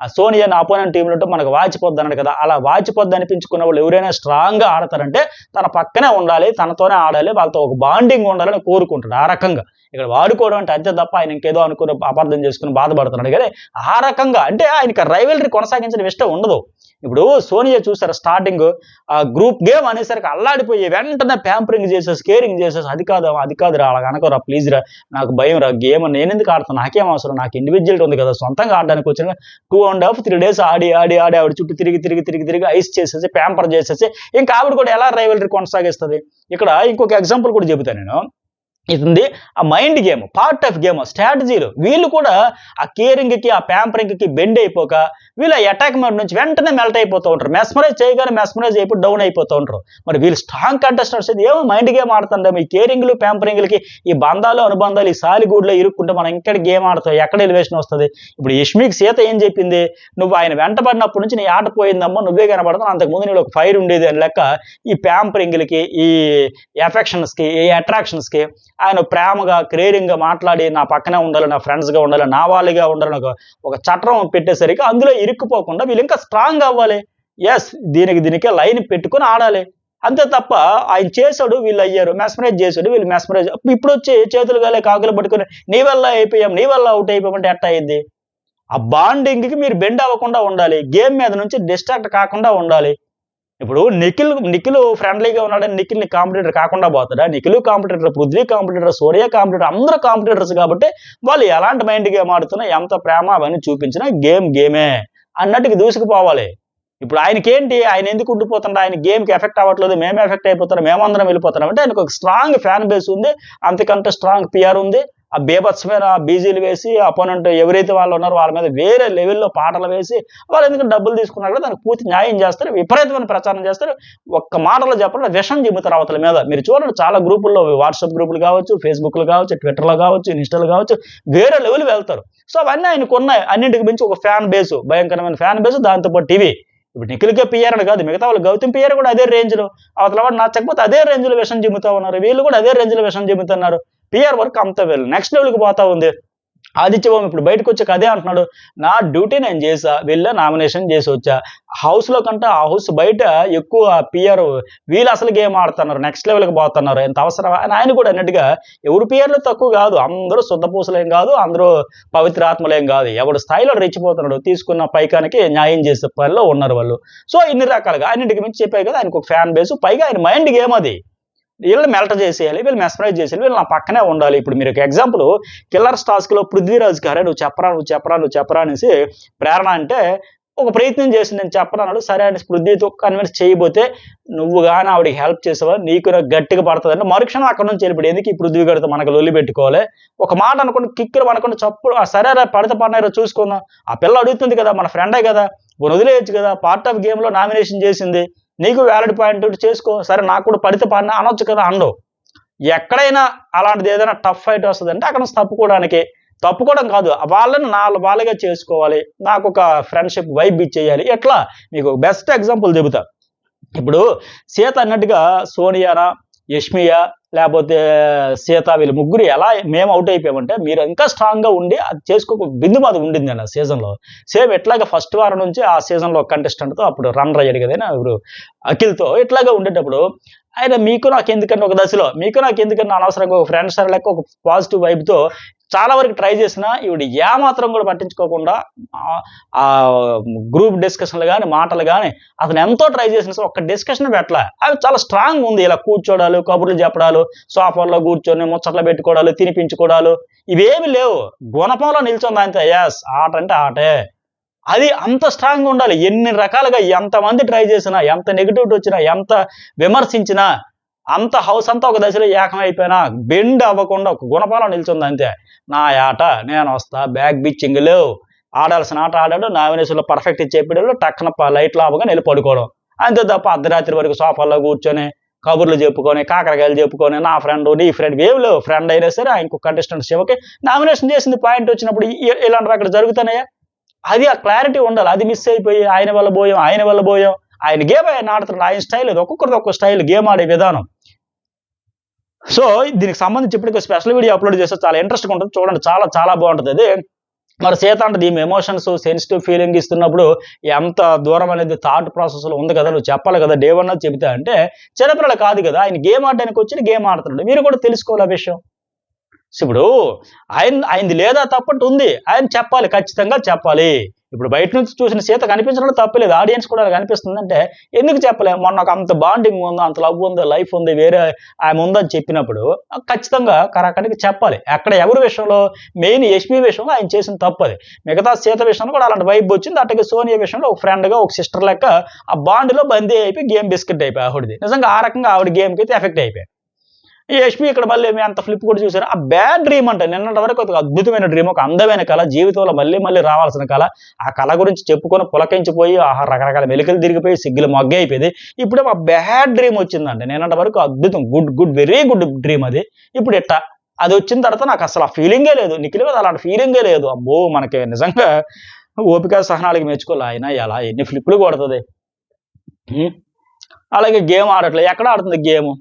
ఆ సోనియా నా అపోనెంట్ టీంలో ఉంటే మనకు వాచిపోద్ది అన్నాడు కదా, అలా వాచిపోద్ది అనిపించుకున్న వాళ్ళు ఎవరైనా స్ట్రాంగ్గా ఆడతారంటే తన పక్కనే ఉండాలి, తనతోనే ఆడాలి, వాళ్ళతో ఒక బాండింగ్ ఉండాలని కోరుకుంటాడు. ఆ రకంగా ఇక్కడ వాడుకోవడం అంటే అంతే తప్ప ఆయన ఇంకేదో అనుకుని అపార్థం చేసుకుని బాధపడుతున్నాడు. కానీ ఆ రకంగా అంటే ఆయనకి రైవల్రీ కొనసాగించడం ఇష్టం ఉండదు. ఇప్పుడు సోనియా చూసారు స్టార్టింగ్ ఆ గ్రూప్ గేమ్ అనేసరికి అల్లాడిపోయి వెంటనే ప్యాంపరింగ్ చేసేసి కేరింగ్ చేసేసి అది కాదురా అలాగ అనుకోరా ప్లీజ్ రా, నాకు భయం రా, గేమ్ నేను ఎందుకు ఆడతాను, నాకేం అవసరం, నాకు ఇండివిజువల్టీ ఉంది కదా, సొంతంగా ఆడడానికి వచ్చిన 2.5-3 days ఆడి ఆవిడ చుట్టూ తిరిగి ఐస్ చేసేసి ప్యాంపర్ చేసేసి ఇంకా ఆవిడ కూడా ఎలా రైవల్రీ కొనసాగిస్తుంది. ఇక్కడ ఇంకొక ఎగ్జాంపుల్ కూడా చెబుతాను నేను. ఇది ఆ mind game, part of game, స్ట్రాటజీలు. వీళ్ళు కూడా ఆ కేరింగ్కి ఆ ప్యాంపరింగ్కి బెండ్ అయిపోక వీళ్ళు అటాక్ మోడ్ నుంచి వెంటనే మెల్ట్ అయిపోతూ ఉంటారు, మెస్మరైజ్ చేయగానే మెస్మరైజ్ అయిపోయి డౌన్ అయిపోతూ ఉంటారు. మరి వీళ్ళు స్ట్రాంగ్ కంటెస్టెంట్స్ అయితే ఏమో మైండ్ గేమ్ ఆడుతుంటాం, ఈ కేరింగ్లు ప్యాంపరింగ్లకి ఈ బంధాలు అనుబంధాలు ఈ సాలిగూడ్లో ఇరుక్కుంటే మనం ఇంకా గేమ్ ఆడతాం, ఎక్కడ ఎలివేషన్ వస్తుంది. ఇప్పుడు యష్మికి సీత ఏం చెప్పింది, నువ్వు ఆయన వెంటబడినప్పటి నుంచి నీ ఆట పోయిందమ్మా, నువ్వే కనబడతావు, అంతకుముందు నీళ్ళు ఒక ఫైర్ ఉండేది అని లెక్క ఈ ప్యాంపరింగ్లకి ఈ ఎఫెక్షన్స్కి ఈ అట్రాక్షన్స్కి ఆయన ప్రేమగా కేరింగ్గా మాట్లాడి నా పక్కనే ఉండాలి, నా ఫ్రెండ్స్గా ఉండాలి, నా వాళ్ళుగా ఉండాలని ఒక చట్టం పెట్టేసరికి అందులో ఇరుక్కుపోకుండా వీళ్ళు ఇంకా స్ట్రాంగ్ అవ్వాలి. ఎస్ దీనికే లైన్ పెట్టుకుని ఆడాలి. అంతే తప్ప ఆయన చేశాడు, వీళ్ళు అయ్యారు, మెస్మరైజ్ చేశాడు, వీళ్ళు మెస్మరైజ్. ఇప్పుడు వచ్చి చేతులు గాలే కాకులు పట్టుకొని నీ వల్ల అయిపోయాం, నీ వల్ల అవుట్ అయిపోయామంటే ఎట్ట అయ్యిద్ది? ఆ బాండింగ్‌కి మీరు బెండ్ అవ్వకుండా ఉండాలి. గేమ్ మీద నుంచి డిస్ట్రాక్ట్ కాకుండా ఉండాలి. ఇప్పుడు నిఖిల్ ఫ్రెండ్లీగా ఉన్నాడని నిఖిల్‌ని కాంపిటీటర్ కాకుండా పోతాడా? నిఖిల్ కాంపిటీటర్, పృథ్వీ కాంపిటీటర్, సూర్య కాంపిటీటర్, అందరూ కాంపిటీటర్స్ కాబట్టి వాళ్ళు ఎలాంటి మైండ్ గేమ్ ఆడుతున్నా, ఎంత ప్రేమ అవన్నీ చూపించినా గేమే అన్నట్టుగా దూసుకుపోవాలి. ఇప్పుడు ఆయనకేంటి? ఆయన ఎందుకు ఉండిపోతున్నాడు? ఆయన గేమ్‌కి ఎఫెక్ట్ అవ్వట్లేదు. మేమే ఎఫెక్ట్ అయిపోతున్నాం. మేమందరం వెళ్ళిపోతున్నాం. అంటే ఆయనకు ఒక స్ట్రాంగ్ ఫ్యాన్ బేస్ ఉంది. అంతకంటే స్ట్రాంగ్ పీఆర్ ఉంది. ఆ బీభత్సమైన బీజీలు వేసి అపోనెంట్ ఎవరైతే వాళ్ళు ఉన్నారో వాళ్ళ మీద వేరే లెవెల్‌లో పాటలు వేసి వాళ్ళు ఎందుకంటే డబ్బులు తీసుకున్నారు కదా! దానికి పూర్తి న్యాయం చేస్తారు. విపరీతమైన ప్రచారం చేస్తారు. ఒక్క మాటలో చెప్పాలంటే విషం చిమ్ముతారు అవతల మీద. మీరు చూడండి చాలా గ్రూపుల్లో వాట్సాప్ గ్రూపులు కావచ్చు, ఫేస్‌బుక్‌లు కావచ్చు, ట్విట్టర్‌లో కావచ్చు, ఇన్‌స్టాలో కావచ్చు వేరే లెవెల్ వెళ్తారు. సో అవన్నీ ఆయనకున్నాయి. అన్నింటికి మించి ఒక ఫ్యాన్ బేసు, భయంకరమైన ఫ్యాన్ బేసు, దాంతో పాటు టీవీ. ఇప్పుడు నిఖిల్‌కే పీఆర్ అని కాదు. మిగతా వాళ్ళు గౌతమ్ పీఆర్ కూడా అదే రేంజ్‌లో. అవతల వాడు నచ్చకపోతే అదే రేంజ్‌లో విషం చిమ్ముతా ఉన్నారు. వీళ్ళు కూడా అదే రేంజ్‌లో విషం చిమ్ముతున్నారు. పీఆర్ వర్క్ అంత నెక్స్ట్ లెవెల్‌కి పోతా ఉంది. ఆదిత్య ఓం ఇప్పుడు బయటకొచ్చాక అదే అంటున్నాడు. నా డ్యూటీ నేను చేశా. వెళ్ళా నామినేషన్ చేసి వచ్చా. హౌస్‌లో కంటే ఆ హౌస్ బయట ఎక్కువ పీఆర్ వీళ్ళు అసలు గేమ్ ఆడుతున్నారు. నెక్స్ట్ లెవెల్‌కి పోతున్నారు. ఎంత అవసరమా అని ఆయన కూడా అన్నట్టుగా ఎవరు పీఆర్‌లు తక్కువ కాదు. అందరూ శుద్ధపూసలేం కాదు. అందరూ పవిత్రాత్మలేం కాదు. ఎవడు స్థాయిలో రెచ్చిపోతున్నాడు. తీసుకున్న పైకానికి న్యాయం చేసే పనిలో ఉన్నారు వాళ్ళు. సో ఇన్ని రకాలుగా అన్నింటికి మించి చెప్పాయి కదా ఆయనకు ఒక ఫ్యాన్ బేస్. పైగా ఆయన మైండ్ గేమ్ అది. వీళ్ళని మెల్ట్ చేసేయాలి, వీళ్ళు మెస్మరైజ్ చేసేయాలి, వీళ్ళు నా పక్కనే ఉండాలి. ఇప్పుడు మీరు ఒక ఎగ్జాంపుల్ కిల్లర్ టాస్క్‌లో పృథ్వీరాజ్‌కి అరే నువ్వు చెప్పరా అనేసి ప్రేరణ అంటే ఒక ప్రయత్నం చేసి నేను చెప్పను అన్నాడు. సరే అని పృథ్వీతో కన్విన్స్ చేయబోతే నువ్వు గాని ఆవిడకి హెల్ప్ చేసావా నీకు నాకు గట్టిగా పడతదంటే మరుక్షణం అక్కడి నుంచి వెళ్ళిపోయాడు. ఎందుకు ఈ పృథ్వీ గాడితో మనకు లొల్లి పెట్టుకోవాలి. ఒక మాట అనుకోండి కిక్కురు అనుకోండి చప్పుడు సరేరా పడితే పడినారో చూసుకుందాం. ఆ పిల్ల అడుగుతుంది కదా మన ఫ్రెండే కదా వదిలేయొచ్చు కదా పార్ట్ ఆఫ్ గేమ్‌లో నామినేషన్ చేసింది. నీకు వ్యాలిడ్ పాయింట్ చేసుకో. సరే నాకు కూడా పడితే పడినా అనొచ్చు కదా అనడు. ఎక్కడైనా అలాంటిది ఏదైనా టఫ్ ఫైట్ వస్తదంటే అక్కడ నుంచి తప్పుకోవడం కాదు. వాళ్ళని వాళ్ళుగా చేసుకోవాలి. నాకొక ఫ్రెండ్‌షిప్ వైబ్ ఇచ్చేయాలి. ఎట్లా? మీకు బెస్ట్ ఎగ్జాంపుల్ చెబుతా. ఇప్పుడు సీత అన్నట్టుగా సోనియానా, యష్మియా లేపోతే సీత వీళ్ళు ముగ్గురు ఎలా మేము ఔట్ అయిపోయామంటే మీరు ఇంకా స్ట్రాంగ్‌గా ఉండి అది చేసుకోక బిందుమాద ఉండిందండి ఆ సీజన్‌లో. సేమ్ ఎట్లాగా ఫస్ట్ వారం నుంచి ఆ సీజన్‌లో కంటెస్టెంట్‌తో అప్పుడు రన్నర్ అయ్యాడు కదైనా ఇప్పుడు అఖిల్‌తో ఇట్లాగా ఉండేటప్పుడు ఆయన మీకు నాకెందుకని ఒక దశలో మీకు నాకెందుకని అనవసరంగా ఒక ఫ్రెండ్స్ లెక్క ఒక పాజిటివ్ వైబ్‌తో చాలా వరకు ట్రై చేసినా ఈవిడ ఏమాత్రం కూడా పట్టించుకోకుండా గ్రూప్ డిస్కషన్లు గాని, మాటలు గాని అతను ఎంతో ట్రై చేసినా సరే ఒక్క డిస్కషన్ పెట్టలా. అవి చాలా స్ట్రాంగ్ ఉంది. ఇలా కూర్చోడాలు, కబుర్లు చెప్పడాలు, సోఫాల్లో కూర్చొని ముచ్చట్లు పెట్టుకోవడాలు, తినిపించుకోవడాలు ఇవేమి లేవు. గుణపంలో నిల్చుంది అంతే. యెస్ ఆట అంటే ఆటే. అది అంత స్ట్రాంగ్‌గా ఉండాలి. ఎన్ని రకాలుగా ఎంతమంది ట్రై చేసినా, ఎంత నెగటివిటీ వచ్చినా, ఎంత విమర్శించినా, అంత హౌస్ అంతా ఒక దశలో ఏకమైపోయినా బెండ్ అవ్వకుండా ఒక గుణపాలం నిల్చుంది అంతే. నా ఆట నేనొస్తా బ్యాక్ బిచ్చింగ్ లేవు. ఆడాల్సిన ఆట ఆడాడు. నామినేషన్‌లో పర్ఫెక్ట్ చెప్పాడు. టక్కన లైట్లు ఆపగానే ఎళ్లి పడుకోవడం. అంతే తప్ప అర్ధరాత్రి వరకు సోఫాలో కూర్చొని, కబుర్లు చెప్పుకొని, కాకరకాయలు చెప్పుకొని, నా ఫ్రెండ్, నీ ఫ్రెండ్ ఏమి లేవు. ఫ్రెండ్ అయినా సరే ఇంకో కంటెస్టెంట్ శివకి నామినేషన్ చేసింది పాయింట్ వచ్చినప్పుడు ఇలాంటివి అక్కడ జరుగుతున్నాయా? అది ఆ క్లారిటీ ఉండాలి. అది మిస్ అయిపోయి ఆయన వల్ల పోయాం. ఆయన గేమ్ ఆయన ఆడుతున్నాడు. ఆయన స్టైల్ అది. ఒక్కొక్కరిది ఒక్కొక్క స్టైల్ గేమ్ ఆడే విధానం. సో దీనికి సంబంధించి ఇప్పటికి స్పెషల్ వీడియో అప్లోడ్ చేస్తే చాలా ఇంట్రెస్ట్‌గా ఉంటుంది. చూడండి చాలా చాలా బాగుంటది అది. మరి సీత అంటది ఈమె ఎమోషన్స్, సెన్సిటివ్ ఫీలింగ్ ఇస్తున్నప్పుడు ఎంత దూరం అనేది థాట్ ప్రాసెస్‌లో ఉంది కదా! నువ్వు చెప్పాలి కదా! డే 1 చెబితే అంటే చిన్నపిల్లలు కాదు కదా! ఆయన గేమ్ ఆడడానికి వచ్చి గేమ్ ఆడుతున్నాడు. మీరు కూడా తెలుసుకోవాలి ఆ విషయం. సో ఇప్పుడు ఆయనది లేదా తప్పంటూ ఉంది. ఆయన చెప్పాలి. ఖచ్చితంగా చెప్పాలి. ఇప్పుడు బయట నుంచి చూసిన సీత కనిపించడంలో తప్పులేదు. ఆడియన్స్ కూడా అలా కనిపిస్తుందంటే ఎందుకు చెప్పలేం? మొన్న నాకు అంత బాండింగ్ ఉంది, అంత లవ్ ఉంది, లైఫ్ ఉంది, వేరే ఆమె ఉందని చెప్పినప్పుడు ఖచ్చితంగా కరాఖండిగా చెప్పాలి. అక్కడ ఎవరి విషయంలో మెయిన్ యష్మి విషయంలో ఆయన చేసిన తప్పది. మిగతా సీత విషయంలో కూడా అలాంటి వైబ్ వచ్చింది. అట్లాగే సోనియా విషయంలో ఒక ఫ్రెండ్‌గా, ఒక సిస్టర్ లెక్క ఆ బాండ్‌లో బందీ అయిపోయి గేమ్ బిస్కెట్ అయిపోయి ఆవిడది. నిజంగా ఆ రకంగా ఆవిడ గేమ్‌కైతే ఎఫెక్ట్ అయిపోయారు. ఈ యష్మి ఇక్కడ మళ్ళీ అంత ఫ్లిప్ కూడా చూసారు. ఆ బ్యాడ్ డ్రీమ్ అంట నిన్నటి వరకు ఒక అద్భుతమైన డ్రీమ్, ఒక అందమైన కళ, జీవితంలో మళ్ళీ రావాల్సిన కళ. ఆ కళ గురించి చెప్పుకొని పులకించిపోయి రకరకాల మెలికలు తిరిగిపోయి సిగ్గులు మొగ్గే అయిపోయింది. ఇప్పుడేమో బ్యాడ్ డ్రీమ్ వచ్చిందండి. నిన్నటి వరకు అద్భుతం వెరీ గుడ్ డ్రీమ్ అది. ఇప్పుడు అది వచ్చిన తర్వాత నాకు అసలు ఆ ఫీలింగే లేదు. నిఖిల్ మీద అలాంటి ఫీలింగే లేదు. అబ్బో మనకి నిజంగా ఓపిక సహనాలకి మెచ్చుకోవాలి. ఆయన ఎలా ఎన్ని ఫ్లిప్‌లు కొడతది. అలాగే గేమ్ ఆడట్లేదు. ఎక్కడ ఆడుతుంది గేము?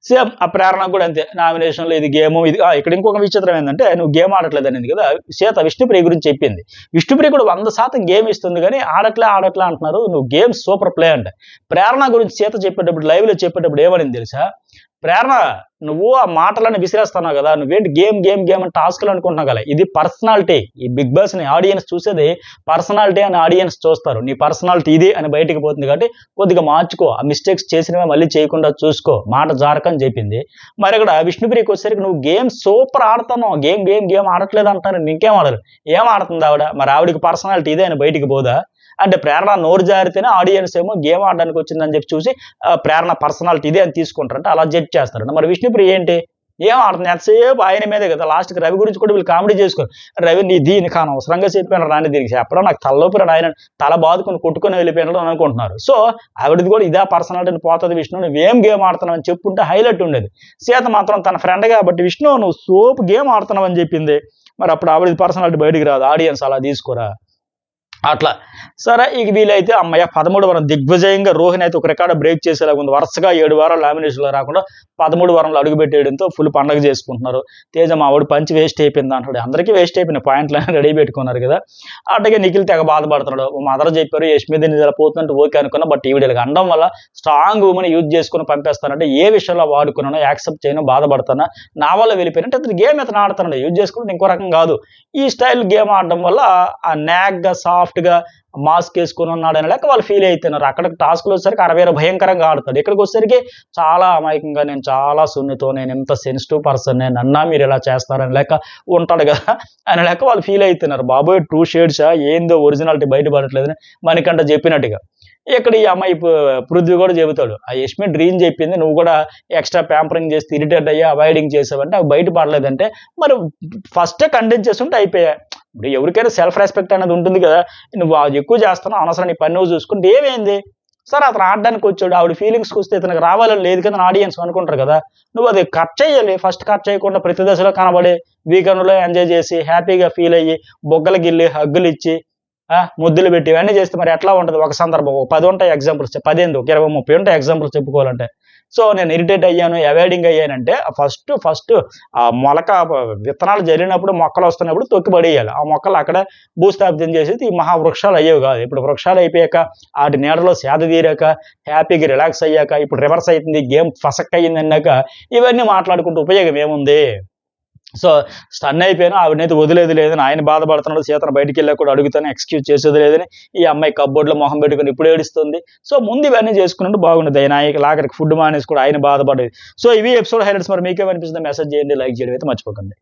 సేమ్ ఆ ప్రేరణ కూడా అంతే. నామినేషన్‌లో ఇది గేము ఇది ఇక్కడ ఇంకొక విచిత్రం ఏందంటే, నువ్వు గేమ్ ఆడట్లేదనింది కదా! సీత విష్ణుప్రియ గురించి చెప్పింది. విష్ణుప్రియ కూడా 100% గేమ్ ఇస్తుంది గానీ, ఆడట్లే అంటున్నారు. నువ్వు గేమ్ సూపర్ ప్లే అంట. ప్రేరణ గురించి సీత చెప్పేటప్పుడు లైవ్‌లో చెప్పేటప్పుడు ఏమనింది తెలుసా? ప్రేరణ నువ్వు ఆ మాటలన్నీ విసిరేస్తున్నావు గదా! నువ్వేంటి గేమ్ అని టాస్క్‌లు అనుకుంటున్నావు గలా. ఇది పర్సనాలిటీ. ఈ 'బిగ్ బాస్‌ని' ఆడియన్స్ చూసేది పర్సనాలిటీ అని ఆడియన్స్ చూస్తారు. నీ పర్సనాలిటీ ఇది అని బయటికి పోతుంది కాబట్టి కొద్దిగా మార్చుకో. ఆ మిస్టేక్స్ చేసినవే మళ్ళీ చేయకుండా చూసుకో. మాట జారకని చెప్పింది. మరి ఇక్కడ విష్ణుప్రియకొచ్చేసరికి నువ్వు గేమ్ సూపర్ ఆడుతున్నావు. గేమ్ ఆడట్లేదు అంటారు. ఇంకేం ఆడరు. ఏం ఆడుతుంది ఆవిడ? మరి ఆవిడకి పర్సనాలిటీ ఇదే అని బయటికి పోదా? అంటే ప్రేరణ నోరు జారితేనే ఆడియన్స్ ఏమో గేమ్ ఆడడానికి వచ్చిందని చెప్పి చూసి ప్రేరణ పర్సనాలిటీ ఇదే అని తీసుకుంటారంట. అలా జడ్జ్ చేస్తారంట. మరి విష్ణుప్రియ ఏంటి? ఏం ఆడుతుంది? ఎంతసేపు ఆయన మీదే కదా! లాస్ట్‌కి రవి గురించి కూడా వీళ్ళు కామెడీ చేసుకోరు. రవి దీనికి అనవసరంగా చెప్పాను రాని దీనికి చెప్పడం నాకు తలనొప్పి ఆయన తల బాదుకొని కొట్టుకొని వెళ్ళిపోయినాడు అని అనుకుంటున్నారు. సో ఆవిడది కూడా ఇదే పర్సనాలిటీ అని పోతది విష్ణు. నువ్వేం గేమ్ ఆడుతున్నావు అని చెప్పుంటే హైలైట్ ఉండేది. సీత మాత్రం తన ఫ్రెండ్ కాబట్టి విష్ణు నువ్వు సూపర్ గేమ్ ఆడుతున్నావు అని చెప్పింది. మరి అప్పుడు ఆవిడది పర్సనాలిటీ బయటికి రాదు. ఆడియన్స్ అలా తీసుకోరా? అట్లా. సరే ఇక వీలైతే హమ్మయ్య! 13 వారం దిగ్విజయంగా రోహిణి అయితే ఒక రికార్డ్ బ్రేక్ చేసేలాగా ఉంది. వరుసగా 7 వారాలు నామినేషన్‌లో రాకుండా 13 వారంలో అడుగుపెట్టేయడంతో ఫుల్ పండగ చేసుకుంటున్నారు. తేజ మావోడు పంచ్ వేస్ట్ అయిపోయింది అంటాడు. అందరికీ వేస్ట్ అయిపోయినాయి పాయింట్లన్నీ రెడీ పెట్టుకున్నారు కదా! అట్లాగే నిఖిల్ తెగ బాధపడుతున్నాడు. మదర్ చెప్పారు యష్మి దీన్ని ఇలా పోతుందంటే ఓకే అనుకున్నా. బట్ ఈవిడ ఇలాగ అనడం వల్ల స్ట్రాంగ్ వుమన్ యూజ్ చేసుకొని పంపేస్తానంటే ఏ విషయంలో వాడుకున్నానో యాక్సెప్ట్ చేయను బాధపడతానా నా వల్ల వెళ్ళిపోయాను అంటే అతను గేమ్ ఇతను ఆడుతున్నాడు. యూజ్ చేసుకుంటే ఇంకో రకం కాదు. ఈ స్టైల్ గేమ్ ఆడడం వల్ల ఆ నాగ్‌గా సాఫ్ట్‌గా మాస్క్ వేసుకొని ఉన్నాడని లెక్క వాళ్ళు ఫీల్ అయితున్నారు. అక్కడ టాస్క్‌లో వచ్చేసరికి 60 భయంకరంగా ఆడతాడు. ఇక్కడికి వచ్చేసరికి చాలా అమాయకంగా నేను చాలా సున్నితం నేను ఇంత సెన్సిటివ్ పర్సన్‌నే నన్నా మీరు ఇలా చేస్తారని లెక్క ఉంటాడు కదా! అనే లెక్క వాళ్ళు ఫీల్ అయితున్నారు. బాబోయ్! 2 షేడ్సా ఏందో ఒరిజినాలిటీ బయటపడట్లేదని మణికంఠ చెప్పినట్టుగా. ఇక్కడ ఈ అమ్మాయి పృథ్వీ కూడా చెబుతాడు. ఆ యష్మి డ్రీమ్ చెప్పింది. నువ్వు కూడా ఎక్స్‌ట్రా ప్యాంపరింగ్ చేసి ఇరిటేట్ అయ్యి అవాయిడింగ్ చేసావంటే అవి బయట పడలేదంటే మరి ఫస్టే కండెన్స్ చేసుంటే అయిపోయా. ఇప్పుడు ఎవరికైనా సెల్ఫ్ రెస్పెక్ట్ అనేది ఉంటుంది కదా! నువ్వు అది ఎక్కువ చేస్తున్నావు అనవసరం నీ పని నువ్వు చూసుకుంటే ఏమైంది? సరే అతను ఆడడానికి వచ్చాడు. ఆవిడ ఫీలింగ్స్‌కి వస్తే ఇతనికి రావాలని లేదు కదా అని ఆడియన్స్ అనుకుంటారు కదా! నువ్వు అది కట్ చేయాలి. ఫస్ట్ కట్ చేయకుండా ప్రతి దశలో కనబడి వీకెండ్‌లో ఎంజాయ్ చేసి హ్యాపీగా ఫీల్ అయ్యి బుగ్గలు గిల్లి హగ్గులిచ్చి ముద్దులు పెట్టి ఇవన్నీ చేస్తే మరి ఎట్లా ఉంటది? ఒక సందర్భం ఒక 10 ఉంటాయి ఎగ్జాంపుల్స్. 10 ఎందుకు 20, 30 ఉంటాయి ఎగ్జాంపుల్స్ చెప్పుకోవాలంటే. సో నేను ఇరిటేట్ అయ్యాను, అవాయిడింగ్ అయ్యానంటే ఫస్ట్ ఆ మొలక విత్తనాలు జల్లినప్పుడు మొక్కలొస్తున్నప్పుడు తొక్కి పడేయాలి. ఆ మొక్కలు అక్కడే భూస్థాపితం చేసేది ఈ మహావృక్షాలు అయ్యేవి కాదు. ఇప్పుడు వృక్షాలు అయిపోయాక ఆటి నీడలో సేద తీరాక హ్యాపీగా రిలాక్స్ అయ్యాక ఇప్పుడు రివర్స్ అయితుంది గేమ్ ఫసక్ అయ్యిందన్నాక ఇవన్నీ మాట్లాడుకుంటే ఉపయోగం ఏముంది? సో స్టన్ అయిపోయాను. ఆవిడనైతే వదిలేది లేదని ఆయన బాధపడుతున్నాడు. సీతను బయటికెళ్ళాక కూడా అడుగుతాను ఎక్స్‌క్యూజ్ చేసేది లేదని ఈ అమ్మాయి కప్‌బోర్డ్‌లో మొహం పెట్టుకొని ఇప్పుడు ఏడుస్తుంది. సో ముందు ఇవన్నీ చేసుకునుంటే బాగుండేది. ఆయన ఆఖరికి ఫుడ్ మానేసి కూడా ఆయన బాధపడేది. సో ఇవి ఎపిసోడ్ హైలైట్స్ మరి మీకేమనిపిస్తుందో మెసేజ్ చేయండి. లైక్ చేయడం అయితే మర్చిపోకండి.